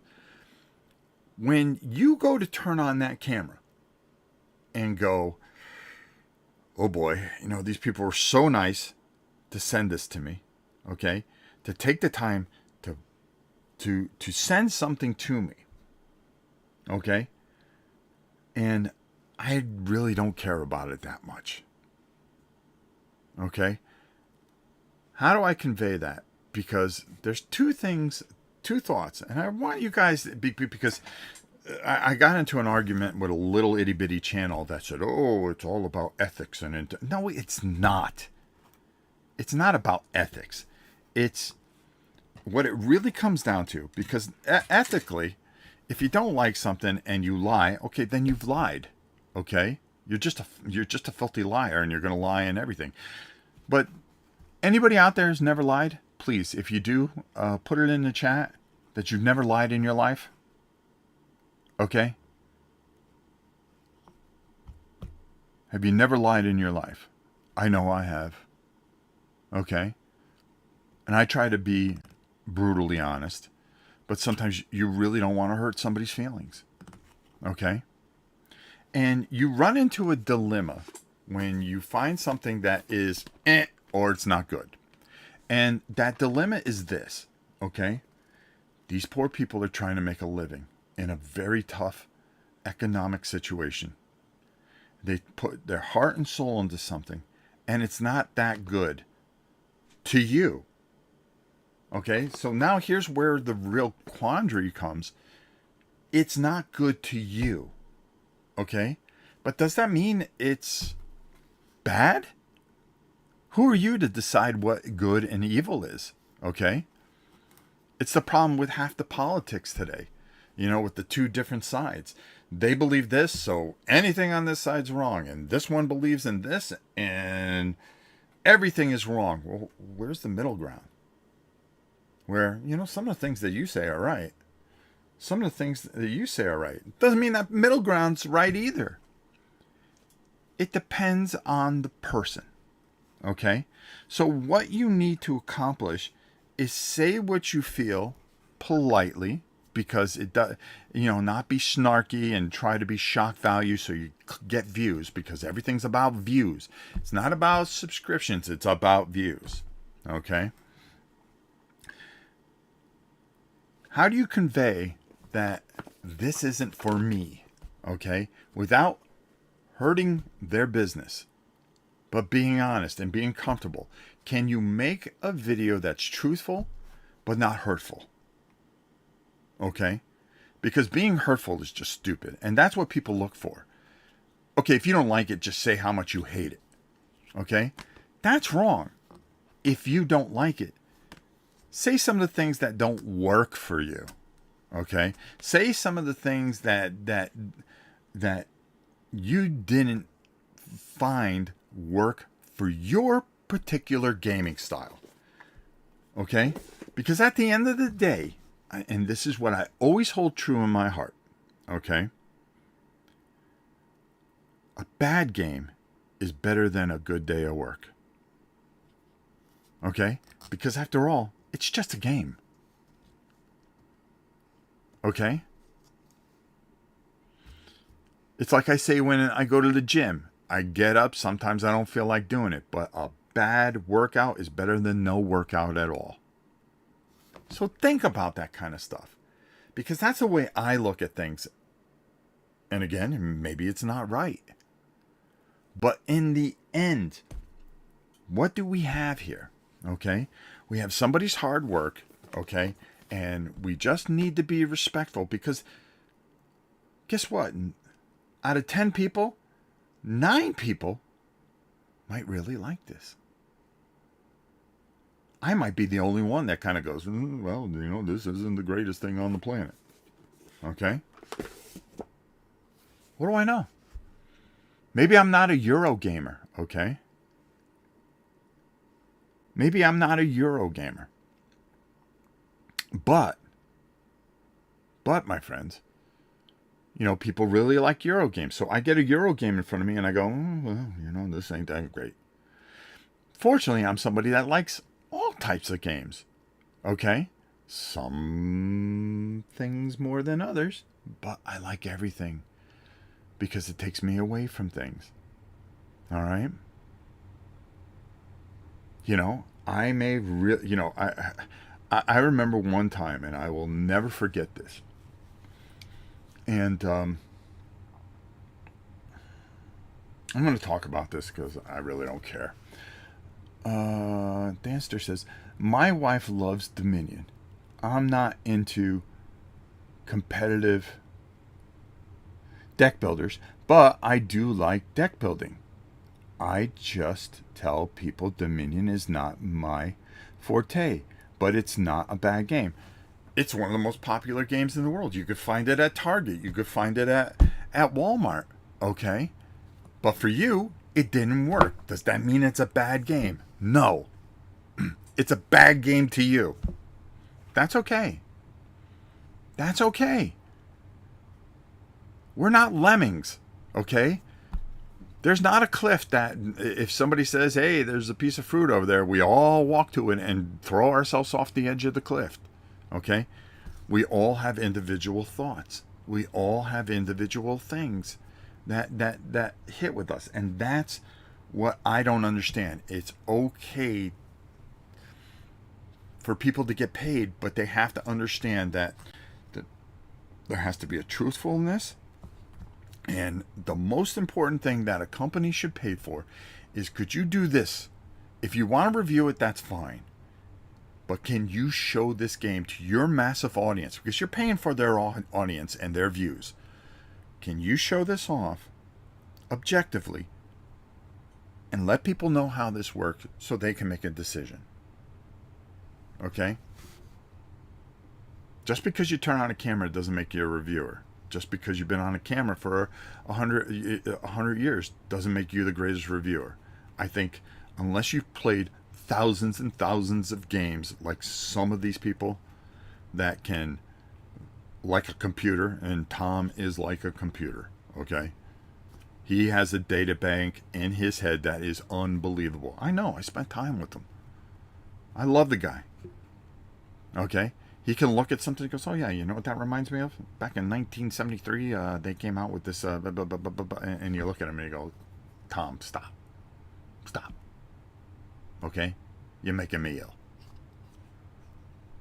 When you go to turn on that camera and go, oh boy, you know, these people were so nice to send this to me, okay? To take the time to to send something to me. Okay? And I really don't care about it that much. Okay? How do I convey that? Because there's two thoughts, and I want you guys, because I got into an argument with a little itty bitty channel that said, "Oh, it's all about ethics," and no, it's not. It's not about ethics. It's what it really comes down to. Because ethically, if you don't like something and you lie, okay, then you've lied. Okay, you're just a filthy liar, and you're going to lie in everything. But anybody out there who's never lied, please, if you do, put it in the chat that you've never lied in your life. Okay? Have you never lied in your life? I know I have. Okay? And I try to be brutally honest, but sometimes you really don't want to hurt somebody's feelings. Okay? And you run into a dilemma when you find something that is or it's not good. And that dilemma is this, okay? These poor people are trying to make a living in a very tough economic situation. They put their heart and soul into something, and it's not that good to you. Okay? So now here's where the real quandary comes. It's not good to you. Okay? But does that mean it's bad? Who are you to decide what good and evil is? Okay? It's the problem with half the politics today. You know, with the two different sides. They believe this, so anything on this side's wrong. And this one believes in this, and everything is wrong. Well, where's the middle ground? Where, you know, some of the things that you say are right. Some of the things that you say are right. Doesn't mean that middle ground's right either. It depends on the person. Okay? So what you need to accomplish is say what you feel politely, because it does, you know, not be snarky and try to be shock value so you get views, because everything's about views. It's not about subscriptions, it's about views. Okay? How do you convey that this isn't for me, okay, without hurting their business, but being honest and being comfortable? Can you make a video that's truthful but not hurtful? Okay? Because being hurtful is just stupid, and that's what people look for. Okay, if you don't like it, just say how much you hate it. Okay? That's wrong. If you don't like it, say some of the things that don't work for you. Okay? Say some of the things that you didn't find work for your particular gaming style. Okay? Because at the end of the day, and this is what I always hold true in my heart, okay? A bad game is better than a good day of work. Okay? Because after all, it's just a game. Okay? It's like I say when I go to the gym. I get up, sometimes I don't feel like doing it, but a bad workout is better than no workout at all. So think about that kind of stuff, because that's the way I look at things. And again, maybe it's not right. But in the end, what do we have here? Okay? We have somebody's hard work, okay? And we just need to be respectful, because guess what? Out of 10 people, 9 people might really like this. I might be the only one that kind of goes, well, you know, this isn't the greatest thing on the planet. Okay? What do I know? Maybe I'm not a Euro gamer, okay? Maybe I'm not a Euro gamer. But, my friends, you know, people really like Euro games. So I get a Euro game in front of me and I go, well, you know, this ain't that great. Fortunately, I'm somebody that likes all types of games. Okay? Some things more than others, but I like everything because it takes me away from things. All right? You know, I may really, you know, I remember one time, and I will never forget this. And I'm going to talk about this because I really don't care. Danster says, my wife loves Dominion. I'm not into competitive deck builders, but I do like deck building. I just tell people Dominion is not my forte, but it's not a bad game. It's one of the most popular games in the world. You could find it at Target. You could find it at Walmart. Okay? But for you, it didn't work. Does that mean it's a bad game? No. It's a bad game to you. That's okay. That's okay. We're not lemmings. Okay? There's not a cliff that if somebody says, hey, there's a piece of fruit over there, we all walk to it and throw ourselves off the edge of the cliff. Okay? We all have individual thoughts. We all have individual things that hit with us. And that's what I don't understand. It's okay for people to get paid, but they have to understand that there has to be a truthfulness. And the most important thing that a company should pay for is, could you do this? If you want to review it, that's fine. But can you show this game to your massive audience? Because you're paying for their audience and their views. Can you show this off objectively and let people know how this works so they can make a decision? Okay? Just because you turn on a camera doesn't make you a reviewer. Just because you've been on a camera for 100 years doesn't make you the greatest reviewer. I think unless you've played thousands and thousands of games like some of these people that can, like a computer, and Tom is like a computer, okay? He has a data bank in his head that is unbelievable. I know, I spent time with him. I love the guy, okay? He can look at something and goes, oh yeah, you know what that reminds me of? Back in 1973, they came out with this, and you look at him and you go, Tom, stop. Stop. Okay? You're making me ill.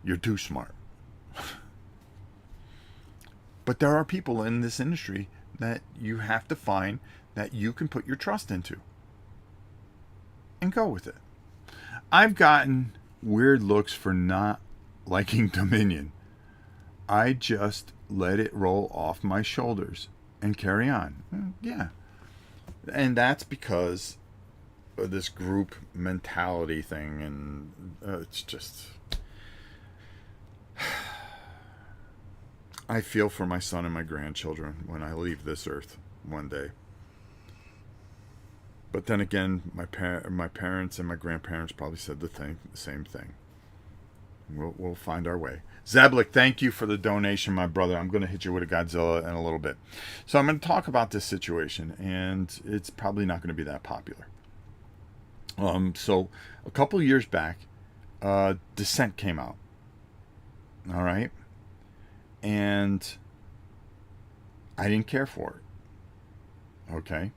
You're too smart. But there are people in this industry that you have to find that you can put your trust into. And go with it. I've gotten weird looks for not liking Dominion. I just let it roll off my shoulders and carry on. Yeah. And that's because of this group mentality thing, and it's just... I feel for my son and my grandchildren when I leave this earth one day. But then again, my parents and my grandparents probably said the same thing. We'll find our way. Zablik, thank you for the donation, my brother. I'm going to hit you with a Godzilla in a little bit. So I'm going to talk about this situation, and it's probably not going to be that popular. So a couple years back, Descent came out. All right? And I didn't care for it. Okay?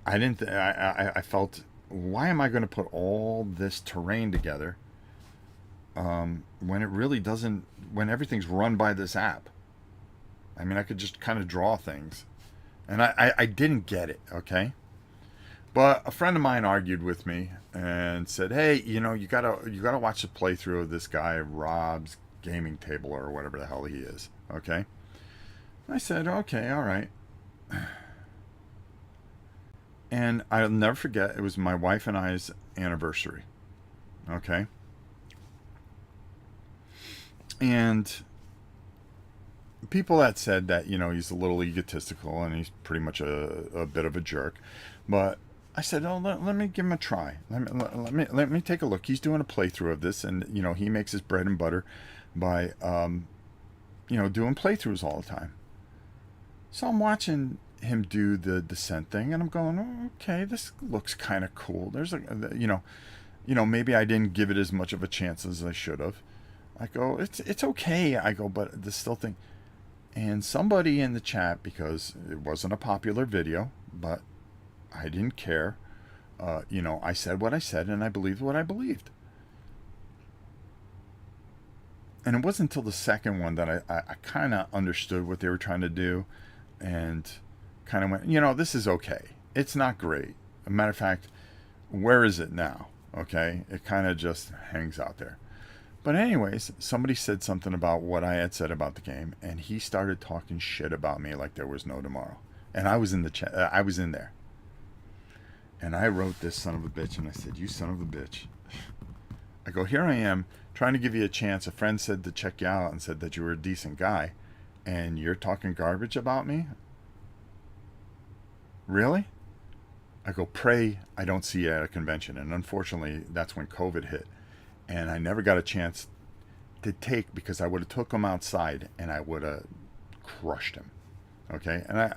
I felt, why am I going to put all this terrain together when it really doesn't, when everything's run by this app? I mean, I could just kind of draw things. And I didn't get it, okay? But a friend of mine argued with me and said, hey, you know, you gotta watch the playthrough of this guy, Rob's Gaming Table, or whatever the hell he is, okay? I said, okay, all right. And I'll never forget, it was my wife and I's anniversary, okay? And people that said that, you know, he's a little egotistical and he's pretty much a bit of a jerk. But I said, oh, let me give him a try. Let me take a look. He's doing a playthrough of this, and, you know, he makes his bread and butter by, you know, doing playthroughs all the time. So I'm watching him do the Descent thing, and I'm going, oh, okay, this looks kind of cool. There's a, you know, maybe I didn't give it as much of a chance as I should have. I go, it's okay. I go, but this still thing. And somebody in the chat, because it wasn't a popular video, but I didn't care. You know, I said what I said, and I believed what I believed. And it wasn't until the second one that I kind of understood what they were trying to do, and kind of went, this is okay. It's not great. As a matter of fact, where is it now? Okay, it kind of just hangs out there. But anyways, somebody said something about what I had said about the game, and he started talking shit about me like there was no tomorrow. And I was in the chat. I was in there, and I wrote this son of a bitch, and I said, "You son of a bitch." I go, here I am trying to give you a chance. A friend said to check you out and said that you were a decent guy, and you're talking garbage about me? Really? I go, pray I don't see you at a convention. And unfortunately, that's when COVID hit. And I never got a chance to take, because I would have took him outside and I would have crushed him. Okay? And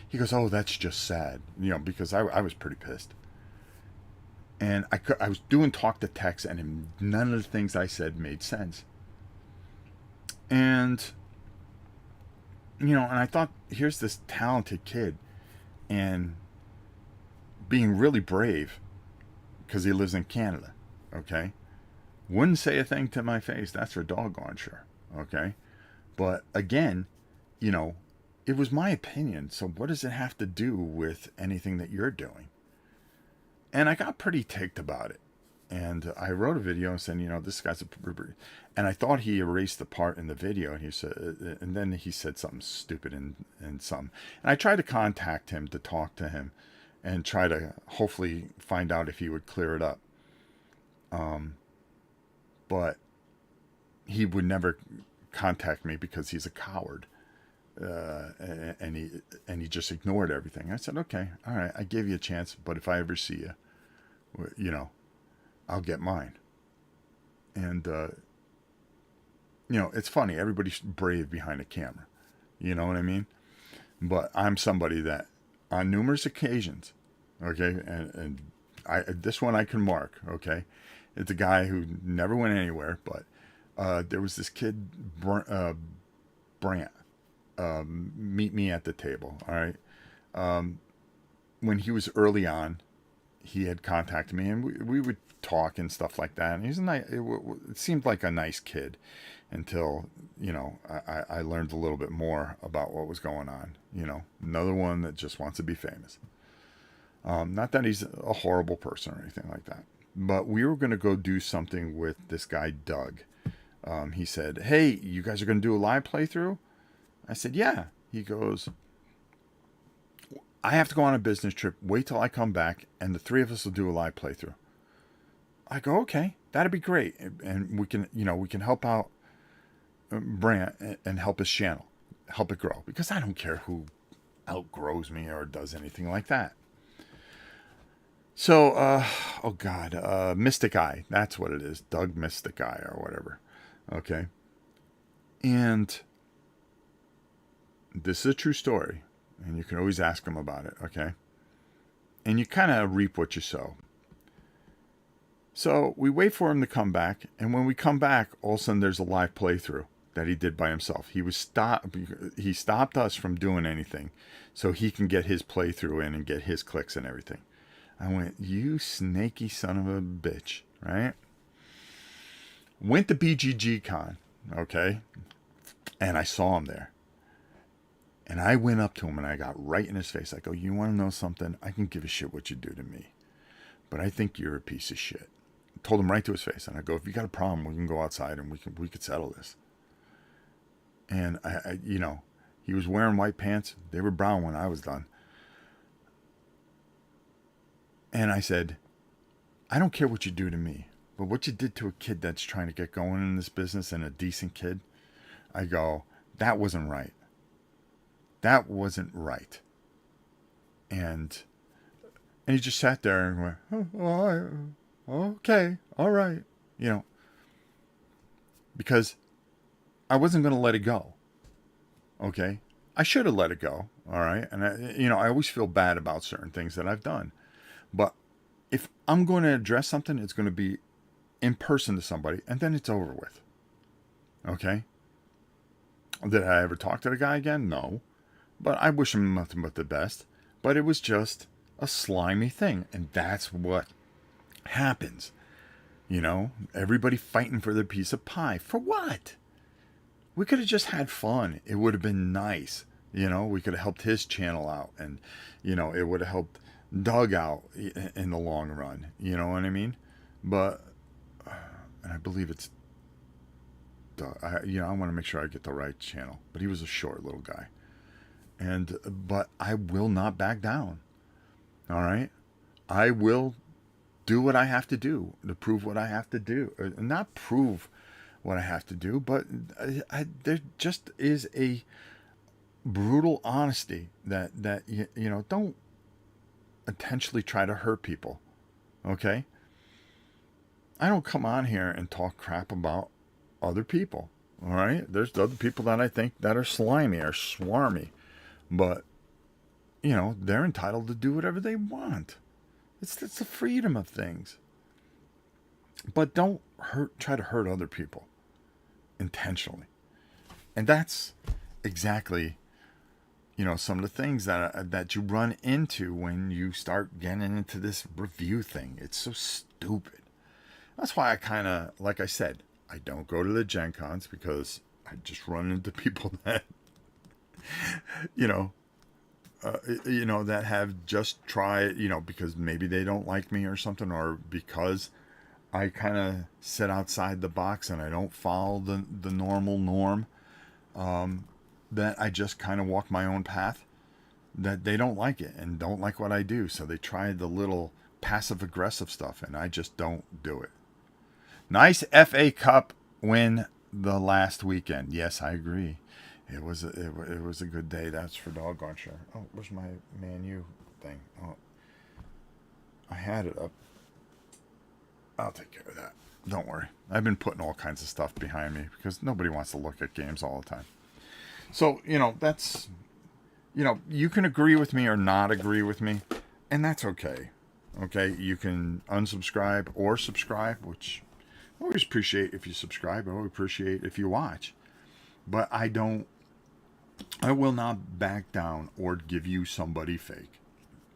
he goes, oh, that's just sad. Because I was pretty pissed. And I was doing talk to text, and none of the things I said made sense. And, and I thought, here's this talented kid, and being really brave, because he lives in Canada, okay? Wouldn't say a thing to my face, that's for doggone sure, okay? But again, it was my opinion, so what does it have to do with anything that you're doing? And I got pretty ticked about it. And I wrote a video saying, this guy's and I thought he erased the part in the video, and he said, and then he said something stupid and something. And I tried to contact him to talk to him and try to hopefully find out if he would clear it up. But he would never contact me because he's a coward. And he just ignored everything. I said, okay, all right, I gave you a chance, but if I ever see you, I'll get mine. And it's funny, everybody's brave behind a camera, you know what I mean? But I'm somebody that on numerous occasions, okay, and this one I can mark, okay, it's a guy who never went anywhere, but there was this kid, Brant. Meet me at the table. All right. When he was early on, he had contacted me, and we would talk and stuff like that. And he's it seemed like a nice kid until, I learned a little bit more about what was going on. Another one that just wants to be famous. Not that he's a horrible person or anything like that, but we were going to go do something with this guy, Doug. He said, hey, you guys are going to do a live playthrough? I said, yeah. He goes, I have to go on a business trip. Wait till I come back, and the three of us will do a live playthrough. I go, okay, that'd be great. And we can help out Brant and help his channel, help it grow. Because I don't care who outgrows me or does anything like that. So, Mystic Eye. That's what it is. Doug Mystic Eye or whatever. Okay. And this is a true story, and you can always ask him about it, okay? And you kind of reap what you sow. So we wait for him to come back, and when we come back, all of a sudden there's a live playthrough that he did by himself. He stopped us from doing anything so he can get his playthrough in and get his clicks and everything. I went, you snaky son of a bitch, right? Went to BGG Con, okay? And I saw him there. And I went up to him and I got right in his face. I go, you want to know something? I can give a shit what you do to me, but I think you're a piece of shit. I told him right to his face. And I go, if you got a problem, we can go outside and we could settle this. And I he was wearing white pants. They were brown when I was done. And I said, I don't care what you do to me, but what you did to a kid that's trying to get going in this business, and a decent kid, I go, that wasn't right. That wasn't right. And he just sat there and went, okay, all right. Because I wasn't going to let it go. Okay. I should have let it go. All right. And I always feel bad about certain things that I've done, but if I'm going to address something, it's going to be in person to somebody, and then it's over with. Okay. Did I ever talk to the guy again? No. But I wish him nothing but the best. But it was just a slimy thing. And that's what happens. Everybody fighting for their piece of pie. For what? We could have just had fun. It would have been nice. You know, we could have helped his channel out, and, you know, it would have helped Doug out in the long run. You know what I mean? But, and I believe it's Doug. I want to make sure I get the right channel. But he was a short little guy. But I will not back down. All right? I will do what I have to do to prove what I have to do. Not prove what I have to do, but there just is a brutal honesty that don't intentionally try to hurt people. Okay? I don't come on here and talk crap about other people. All right? There's other people that I think that are slimy or swarmy, but they're entitled to do whatever they want. It's the freedom of things. But don't try to hurt other people intentionally. And that's exactly, some of the things that you run into when you start getting into this review thing. It's so stupid. That's why I kind of, like I said, I don't go to the Gen Cons, because I just run into people that, that have just tried, because maybe they don't like me or something, or because I kind of sit outside the box and I don't follow the normal norm, that I just kind of walk my own path, that they don't like it and don't like what I do. So they try the little passive aggressive stuff, and I just don't do it. Nice FA Cup win the last weekend. Yes, I agree. It was a good day. That's for doggone sure. Oh, where's my Man U thing? Oh, I had it up. I'll take care of that. Don't worry. I've been putting all kinds of stuff behind me because nobody wants to look at games all the time. So, that's, you can agree with me or not agree with me, and that's okay. Okay? You can unsubscribe or subscribe, which I always appreciate if you subscribe. I always appreciate if you watch. But I will not back down or give you somebody fake.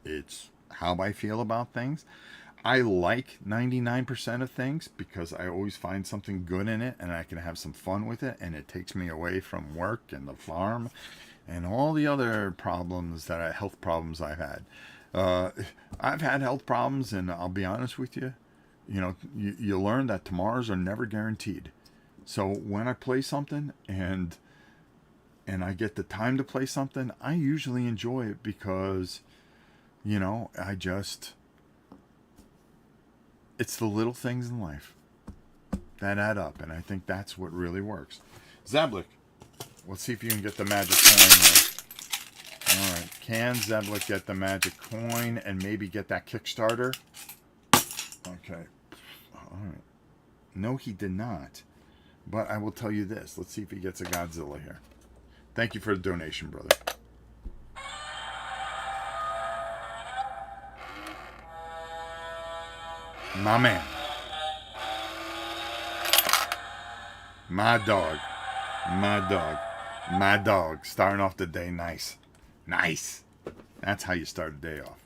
It's how I feel about things. I like 99% of things because I always find something good in it and I can have some fun with it, and it takes me away from work and the farm and all the other problems health problems I've had. I've had health problems, and I'll be honest with you, you learn that tomorrows are never guaranteed. So when I play something and I get the time to play something, I usually enjoy it because, it's the little things in life that add up, and I think that's what really works. Zeblik, let's see if you can get the magic coin here. All right, can Zeblik get the magic coin and maybe get that Kickstarter? Okay. All right. No, he did not. But I will tell you this. Let's see if he gets a Godzilla here. Thank you for the donation, brother. My man. My dog. My dog. My dog. Starting off the day nice. Nice. That's how you start a day off.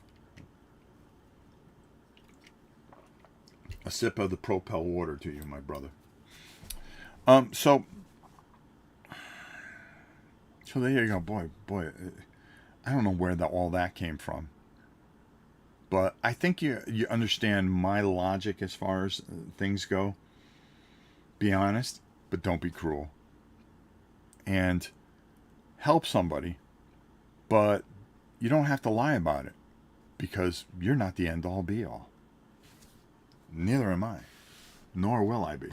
A sip of the Propel water to you, my brother. So there you go. Boy, I don't know where all that came from. But I think you understand my logic as far as things go. Be honest, but don't be cruel. And help somebody, but you don't have to lie about it, because you're not the end all be all. Neither am I, nor will I be.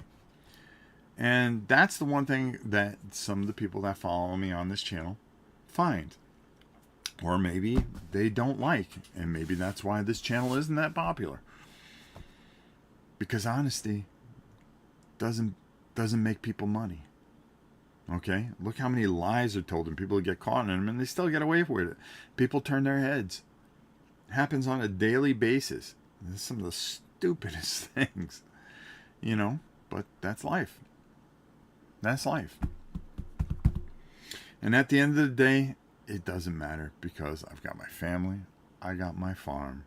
And that's the one thing that some of the people that follow me on this channel find. Or maybe they don't like, and maybe that's why this channel isn't that popular. Because honesty doesn't make people money. Okay? Look how many lies are told, and people get caught in them, and they still get away with it. People turn their heads. It happens on a daily basis. This is some of the stupidest things. But that's life. That's life. And at the end of the day, it doesn't matter, because I've got my family, I got my farm,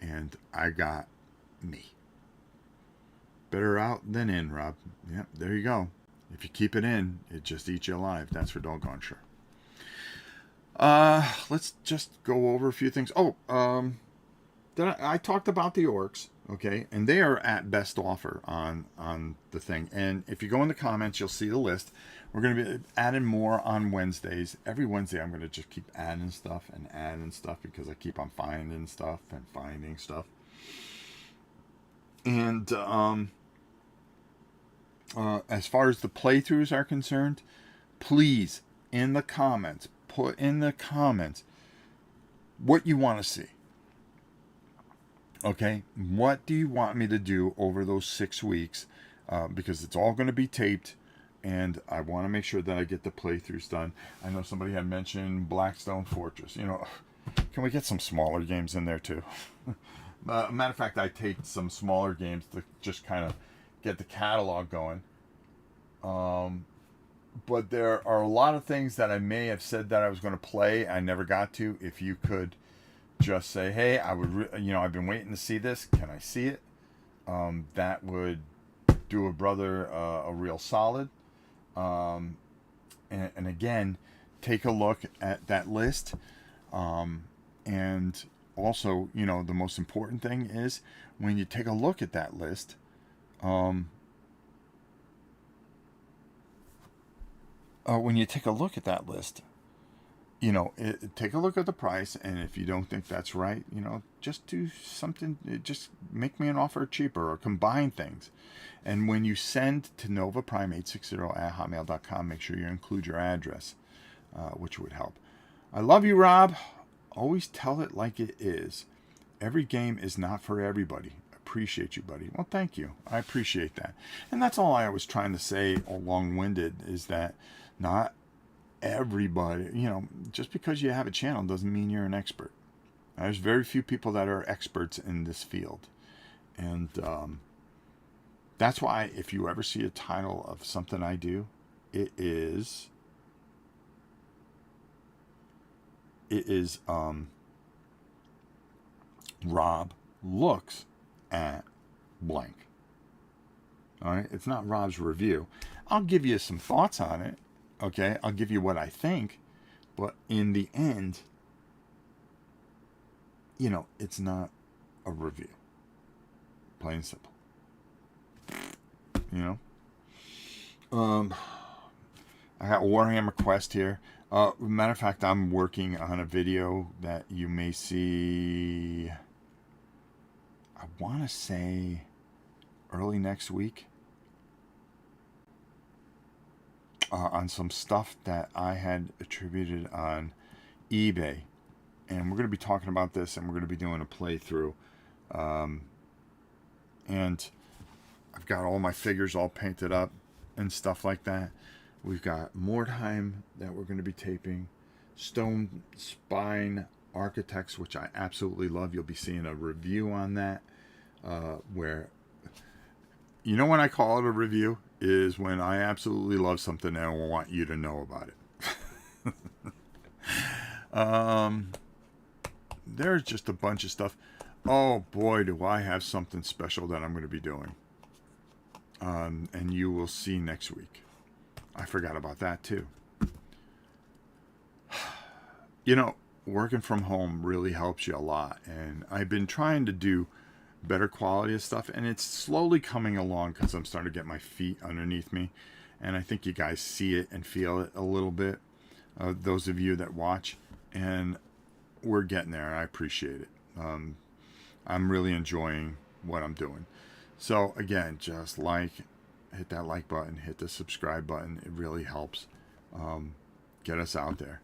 and I got me. Better out than in, Rob. Yep, there you go. If you keep it in, it just eats you alive. That's for doggone sure. Let's just go over a few things. I talked about the orcs, okay, and they are at best offer on the thing. And if you go in the comments, you'll see the list. We're going to be adding more on Wednesdays. Every Wednesday, I'm going to just keep adding stuff because I keep on finding stuff. And as far as the playthroughs are concerned, please, in the comments, put in the comments what you want to see. Okay, what do you want me to do over those 6 weeks? Because it's all going to be taped, and I want to make sure that I get the playthroughs done. I know somebody had mentioned Blackstone Fortress. You know, can we get some smaller games in there too? Matter of fact, I taped some smaller games to just kind of get the catalog going. But there are a lot of things that I may have said that I was going to play. I never got to. If you could just say, hey, I would, I've been waiting to see this. Can I see it? That would do a brother a real solid. And again, take a look at that list. And also, the most important thing is when you take a look at that list, take a look at the price, and if you don't think that's right, just do something, just make me an offer cheaper or combine things. And when you send to novaprime860@hotmail.com, make sure you include your address, which would help. I love you, Rob. Always tell it like it is. Every game is not for everybody. Appreciate you, buddy. Well, thank you. I appreciate that. And that's all I was trying to say, all long-winded, is that not everybody, just because you have a channel doesn't mean you're an expert. There's very few people that are experts in this field. And that's why if you ever see a title of something I do, it is Rob looks at blank. All right, it's not Rob's review. I'll give you some thoughts on it. Okay, I'll give you what I think, but in the end, it's not a review. Plain and simple. I got Warhammer Quest here. Matter of fact, I'm working on a video that you may see, I want to say early next week, on some stuff that I had attributed on eBay. And we're going to be talking about this, and we're going to be doing a playthrough. And I've got all my figures all painted up and stuff like that. We've got Mordheim that we're going to be taping. Stone Spine Architects, which I absolutely love. You'll be seeing a review on that. Where, when I call it a review is when I absolutely love something and I want you to know about it. There's just a bunch of stuff. Oh boy, do I have something special that I'm going to be doing. And you will see next week. I forgot about that too. Working from home really helps you a lot. And I've been trying to do better quality of stuff, and it's slowly coming along because I'm starting to get my feet underneath me. And I think you guys see it and feel it a little bit, those of you that watch. And we're getting there. I appreciate it. I'm really enjoying what I'm doing. So again, just hit that like button, hit the subscribe button. It really helps get us out there.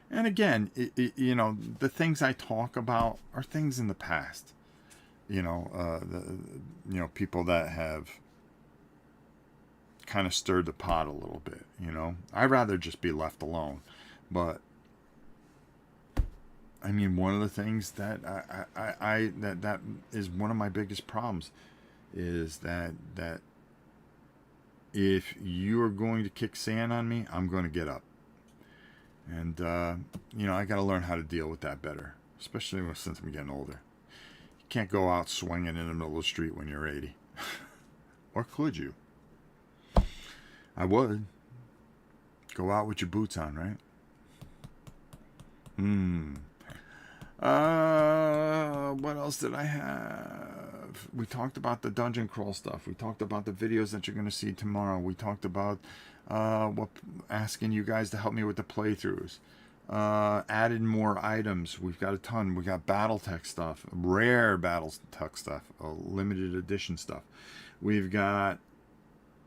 And again, the things I talk about are things in the past. People that have kind of stirred the pot a little bit. I'd rather just be left alone. But I mean, one of the things that that is one of my biggest problems is that if you are going to kick sand on me, I'm going to get up. And I got to learn how to deal with that better, especially since I'm getting older. You can't go out swinging in the middle of the street when you're 80. Or could you? I would. Go out with your boots on, right? What else did I have? We talked about the dungeon crawl stuff. We talked about the videos that you're going to see tomorrow. We talked about asking you guys to help me with the playthroughs. Added more items. We've got a ton. We got BattleTech stuff, rare BattleTech stuff, limited edition stuff. We've got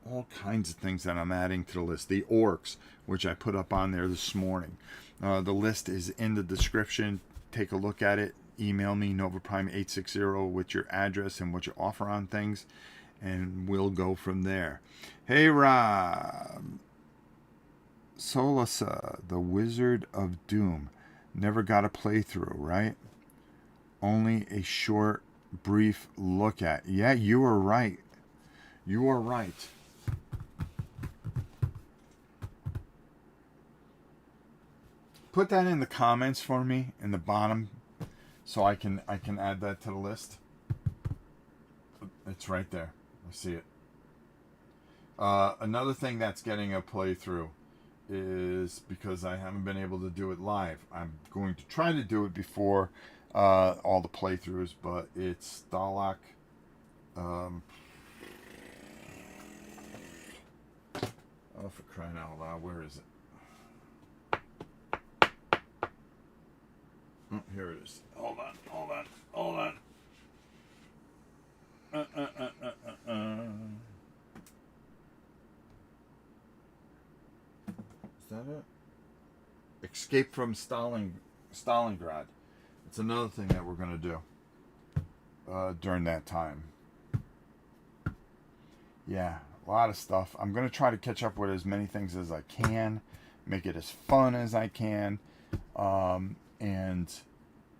all kinds of things that I'm adding to the list. The orcs, which I put up on there this morning. The list is in the description. Take a look at it. Email me, NovaPrime860, with your address and what you offer on things, and we'll go from there. Hey, Rob. Solasa, the Wizard of Doom. Never got a playthrough, right? Only a short, brief look at. Yeah, you are right. You are right. Put that in the comments for me in the bottom, so I can add that to the list. It's right there. I see it. Another thing that's getting a playthrough is because I haven't been able to do it live. I'm going to try to do it before all the playthroughs, but it's Stalak. Oh, for crying out loud, where is it? Oh, here it is. Hold on. Is that it? Escape from Stalingrad. It's another thing that we're going to do during that time. Yeah, a lot of stuff. I'm going to try to catch up with as many things as I can, make it as fun as I can. And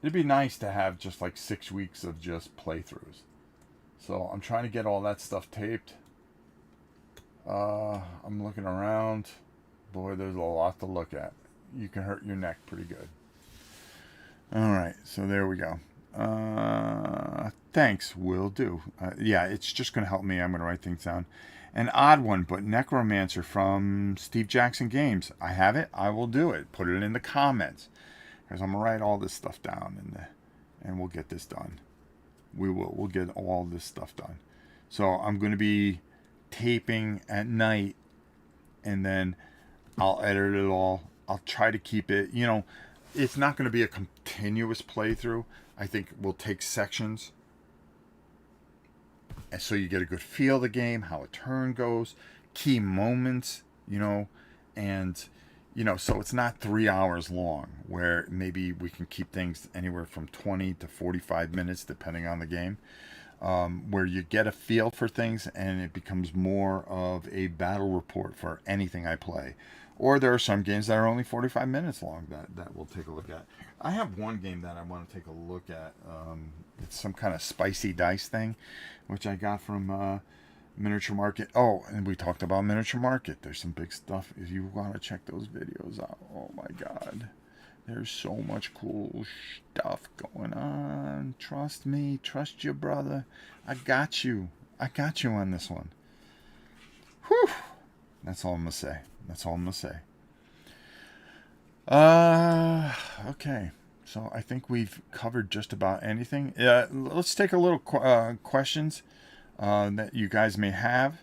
it'd be nice to have just like 6 weeks of just playthroughs. So I'm trying to get all that stuff taped. I'm looking around. Boy, there's a lot to look at. You can hurt your neck pretty good. All right, so there we go. Thanks, will do. Yeah, it's just going to help me. I'm going to write things down. An odd one, but Necromancer from Steve Jackson Games. I have it. I will do it. Put it in the comments, because I'm going to write all this stuff down, and we'll get this done. We'll get all this stuff done. So I'm going to be taping at night, and then I'll edit it all. I'll try to keep it, it's not going to be a continuous playthrough. I think we'll take sections, and so you get a good feel of the game, how a turn goes, key moments, and so it's not 3 hours long, where maybe we can keep things anywhere from 20 to 45 minutes, depending on the game, where you get a feel for things, and it becomes more of a battle report for anything I play. Or there are some games that are only 45 minutes long that we'll take a look at. I have one game that I want to take a look at. It's some kind of spicy dice thing, which I got from Miniature Market. Oh, and we talked about Miniature Market. There's some big stuff. If you want to check those videos out, oh my God. There's so much cool stuff going on. Trust me. Trust your brother. I got you. I got you on this one. Whew. That's all I'm going to say. Okay. So I think we've covered just about anything. Let's take a little questions that you guys may have.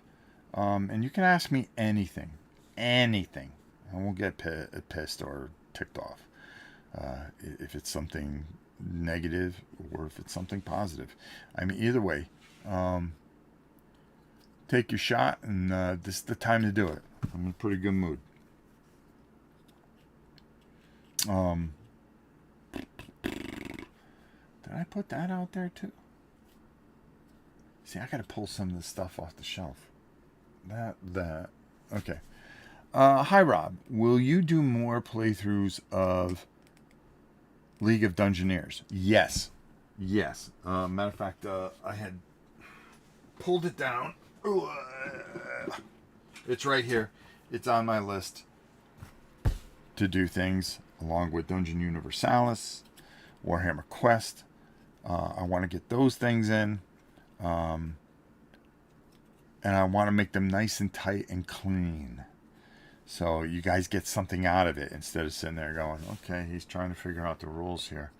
And you can ask me anything. Anything. I won't get pissed or ticked off. If it's something negative or if it's something positive. I mean, either way. Take your shot, and this is the time to do it. I'm in a pretty good mood. Did I put that out there too? See, I gotta pull some of this stuff off the shelf. That. Okay. Hi, Rob. Will you do more playthroughs of League of Dungeoneers? Yes. Matter of fact, I had pulled it down. It's right here. It's on my list to do things along with Dungeon Universalis, Warhammer Quest. I want to get those things in. and I want to make them nice and tight and clean. So you guys get something out of it instead of sitting there going, okay, he's trying to figure out the rules here.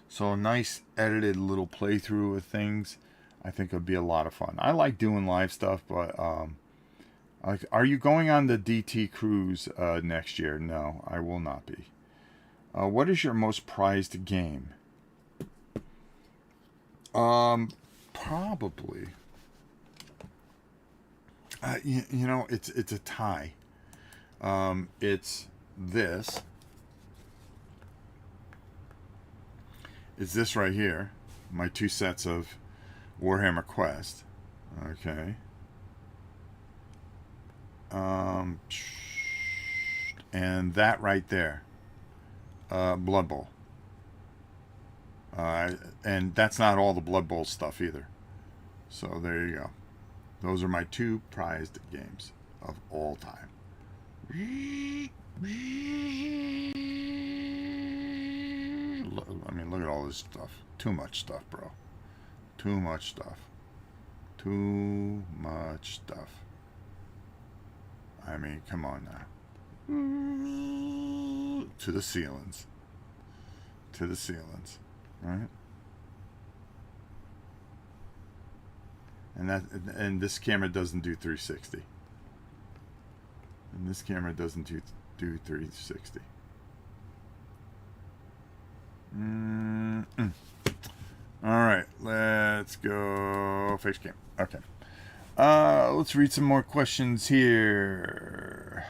So a nice edited little playthrough of things, I think would be a lot of fun. I like doing live stuff, but are you going on the DT cruise next year? No, I will not be. What is your most prized game? Probably. You know, it's a tie. It's this. It's this right here. My 2 sets of Warhammer Quest. Okay. And that right there. Blood Bowl. And that's not all the Blood Bowl stuff either. So there you go. Those are my 2 prized games of all time. I mean, look at all this stuff. Too much stuff, bro. Too much stuff. Too much stuff. I mean, come on now. To the ceilings. To the ceilings. Right? And this camera doesn't do 360. And this camera doesn't do 360. All right, let's go face cam. Okay. Let's read some more questions here.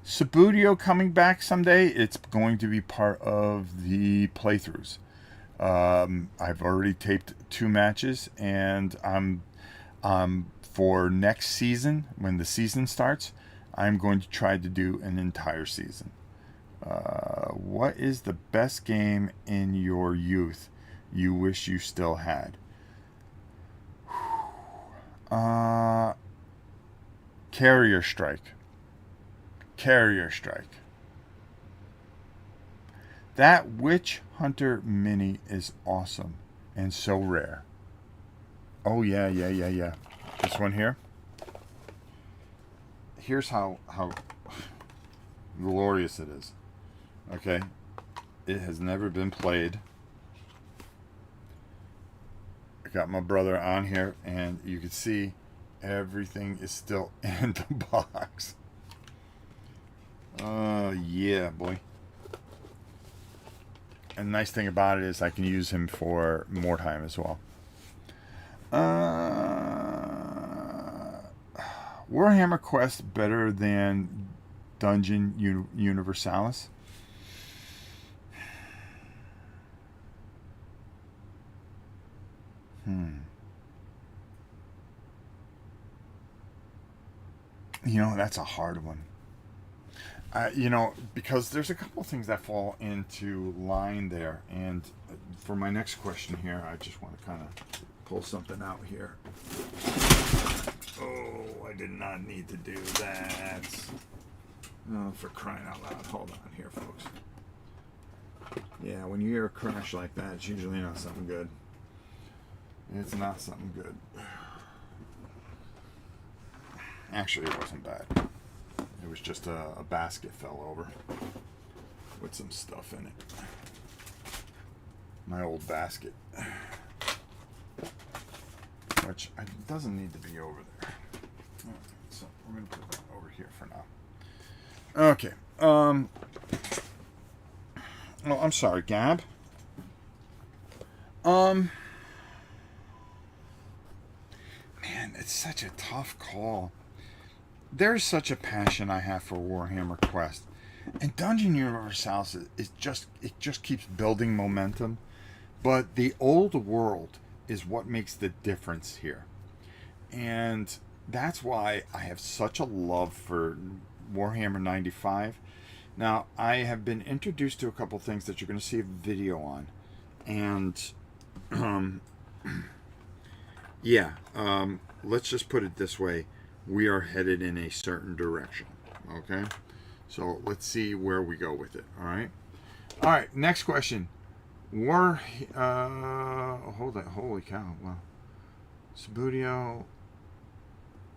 Subudio coming back someday. It's going to be part of the playthroughs. I've already taped 2 matches, and I'm for next season, when the season starts, I'm going to try to do an entire season. What is the best game in your youth you wish you still had? Carrier Strike. Carrier Strike. That Witch Hunter Mini is awesome and so rare. Oh, yeah. This one here. Here's how glorious it is. Okay. It has never been played. I got my brother on here, and you can see everything is still in the box. Yeah, boy. And the nice thing about it is I can use him for more time as well. Warhammer Quest better than Dungeon Universalis? You know, that's a hard one. You know, because there's a couple of things that fall into line there. And for my next question here, I just want to kind of pull something out here. Oh, I did not need to do that. Oh, for crying out loud. Hold on here, folks. Yeah, when you hear a crash like that, it's usually not something good. It's not something good. Actually, it wasn't bad. It was just a basket fell over with some stuff in it. My old basket. Which doesn't need to be over there. So we're going to put that over here for now. Okay. Oh, I'm sorry, Gab. Man, it's such a tough call. There's such a passion I have for Warhammer Quest, and Dungeon Universalis it just keeps building momentum. But the old world is what makes the difference here, and that's why I have such a love for Warhammer 95. Now, I have been introduced to a couple things that you're going to see a video on, and yeah, let's just put it this way. We are headed in a certain direction. Okay? So let's see where we go with it. Alright? Alright, next question. Hold on. Holy cow. Wow. Subudio.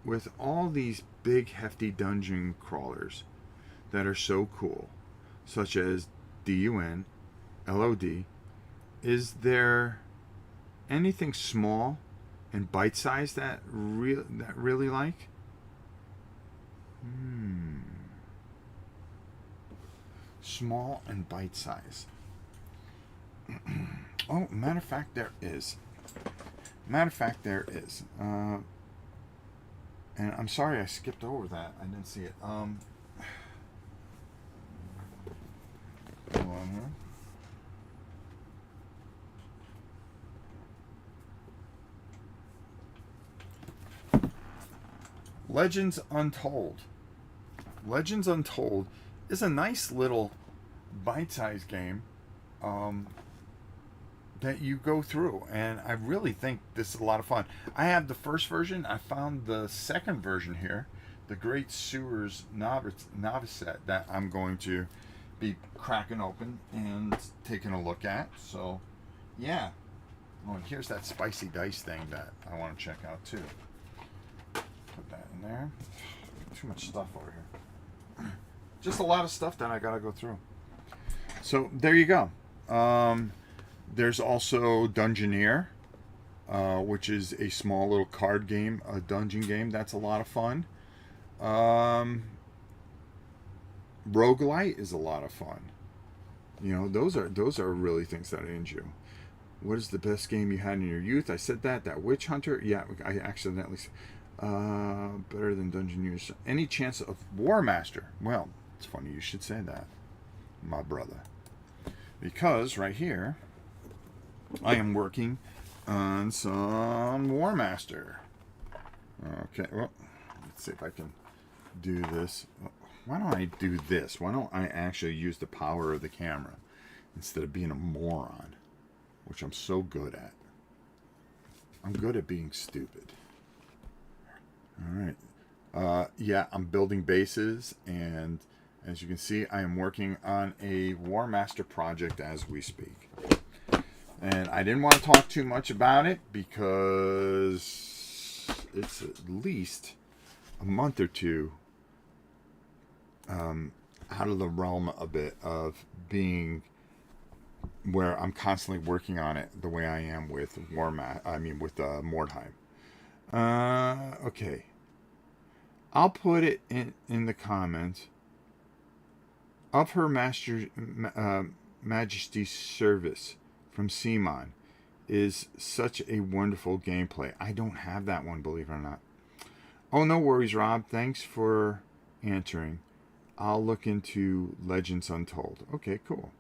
with all these big hefty dungeon crawlers that are so cool, such as DUN, LOD, is there anything small and bite-sized that really like? Small and bite-sized. Oh, matter of fact, there is. And I'm sorry I skipped over that. I didn't see it. Go on here. Legends Untold. Legends Untold is a nice little bite-sized game that you go through, and I really think this is a lot of fun. I have the first version. I found the second version here, the Great Sewers novice set, that I'm going to be cracking open and taking a look at. So, yeah. Oh, and here's that spicy dice thing that I want to check out too. Put that in there. Too much stuff over here. Just a lot of stuff that I gotta go through. So there you go. There's also Dungeoneer, which is a small little card game, a dungeon game. That's a lot of fun. Roguelite is a lot of fun. You know, those are really things that enjoy. What is the best game you had in your youth? I said that Witch Hunter. Yeah, I accidentally. Better than Dungeoneers. Any chance of War Master? Well, it's funny you should say that, my brother, because right here I am working on some War Master. Okay, well, let's see if I can do this. Why don't I do this? Why don't I actually use the power of the camera instead of being a moron, which I'm so good at. I'm good at being stupid. All right. Yeah, I'm building bases, and as you can see, I am working on a War Master project as we speak. And I didn't want to talk too much about it because it's at least a month or two out of the realm a bit of being where I'm constantly working on it the way I am with Mordheim. Okay. I'll put it in the comments. Of Her Majesty's Service from Simon is such a wonderful gameplay. I don't have that one, believe it or not. Oh, no worries, Rob. Thanks for answering. I'll look into Legends Untold. Okay, cool.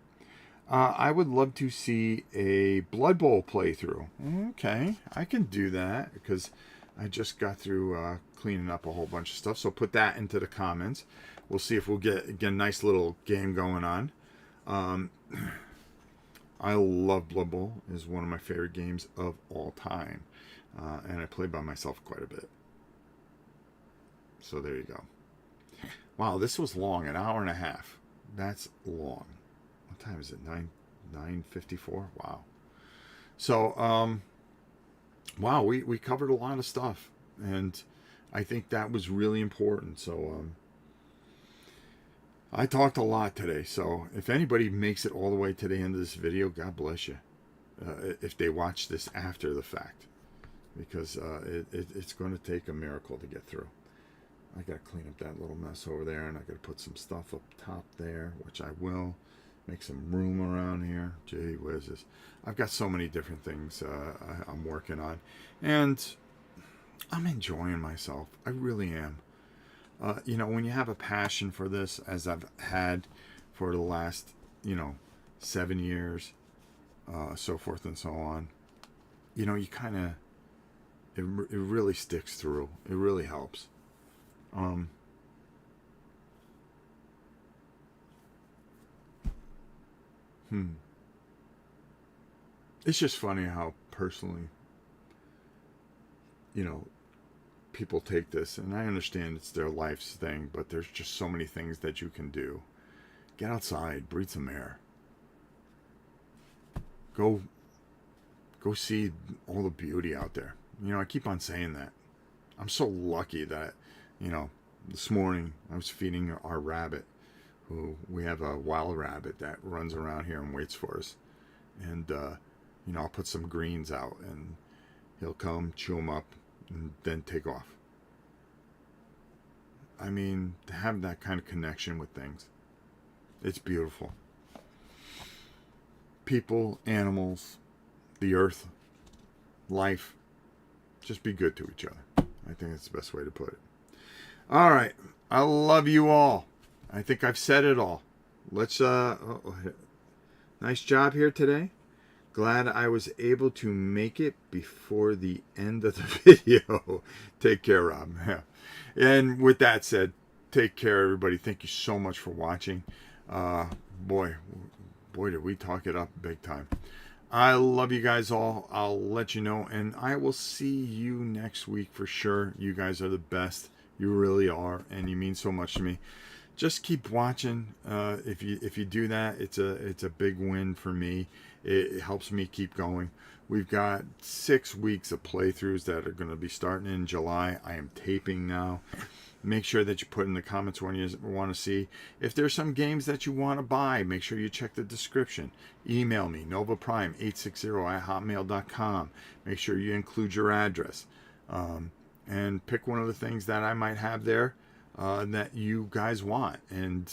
I would love to see a Blood Bowl playthrough. Okay, I can do that because I just got through cleaning up a whole bunch of stuff. So put that into the comments. We'll see if we'll get a nice little game going on. I love Blood Bowl. It's one of my favorite games of all time. And I play by myself quite a bit. So there you go. Wow, this was long, an hour and a half. That's long. What time is it? 9:54? Wow. So, wow, we covered a lot of stuff, and I think that was really important. So, I talked a lot today. So, if anybody makes it all the way to the end of this video, God bless you. If they watch this after the fact, because it's going to take a miracle to get through. I got to clean up that little mess over there, and I got to put some stuff up top there, which I will. Make some room around here. Gee whizzes. I've got so many different things I'm working on, and I'm enjoying myself. I really am. You know, when you have a passion for this, as I've had for the last, 7 years, so forth and so on, you kind of, it really sticks through. It really helps. It's just funny how personally, people take this, and I understand it's their life's thing, but there's just so many things that you can do. Get outside, breathe some air. Go see all the beauty out there. I keep on saying that. I'm so lucky that, this morning I was feeding our rabbit, who we have a wild rabbit that runs around here and waits for us. And, I'll put some greens out and he'll come, chew them up, and then take off. I mean, to have that kind of connection with things, it's beautiful. People, animals, the earth, life, just be good to each other. I think that's the best way to put it. All right. I love you all. I think I've said it all. Let's, nice job here today. Glad I was able to make it before the end of the video. Take care, Rob. Yeah. And with that said, take care, everybody. Thank you so much for watching. Boy, did we talk it up big time. I love you guys all. I'll let you know, and I will see you next week for sure. You guys are the best. You really are, and you mean so much to me. Just keep watching. If you do that, it's a big win for me. It helps me keep going. We've got 6 weeks of playthroughs that are going to be starting in July. I am taping now. Make sure that you put in the comments when you want to see. If there's some games that you want to buy, make sure you check the description. Email me, novaprime860@hotmail.com. Make sure you include your address. And pick one of the things that I might have there that you guys want. And,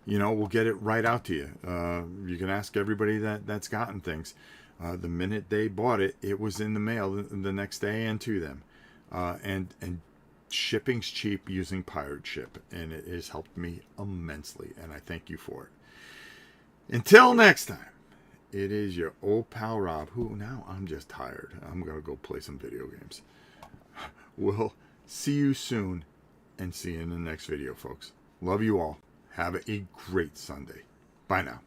we'll get it right out to you. You can ask everybody that's gotten things. The minute they bought it, it was in the mail the next day and to them. And shipping's cheap using Pirate Ship, and it has helped me immensely, and I thank you for it. Until next time, it is your old pal Rob, who now I'm just tired. I'm going to go play some video games. We'll see you soon, and see you in the next video, folks. Love you all. Have a great Sunday. Bye now.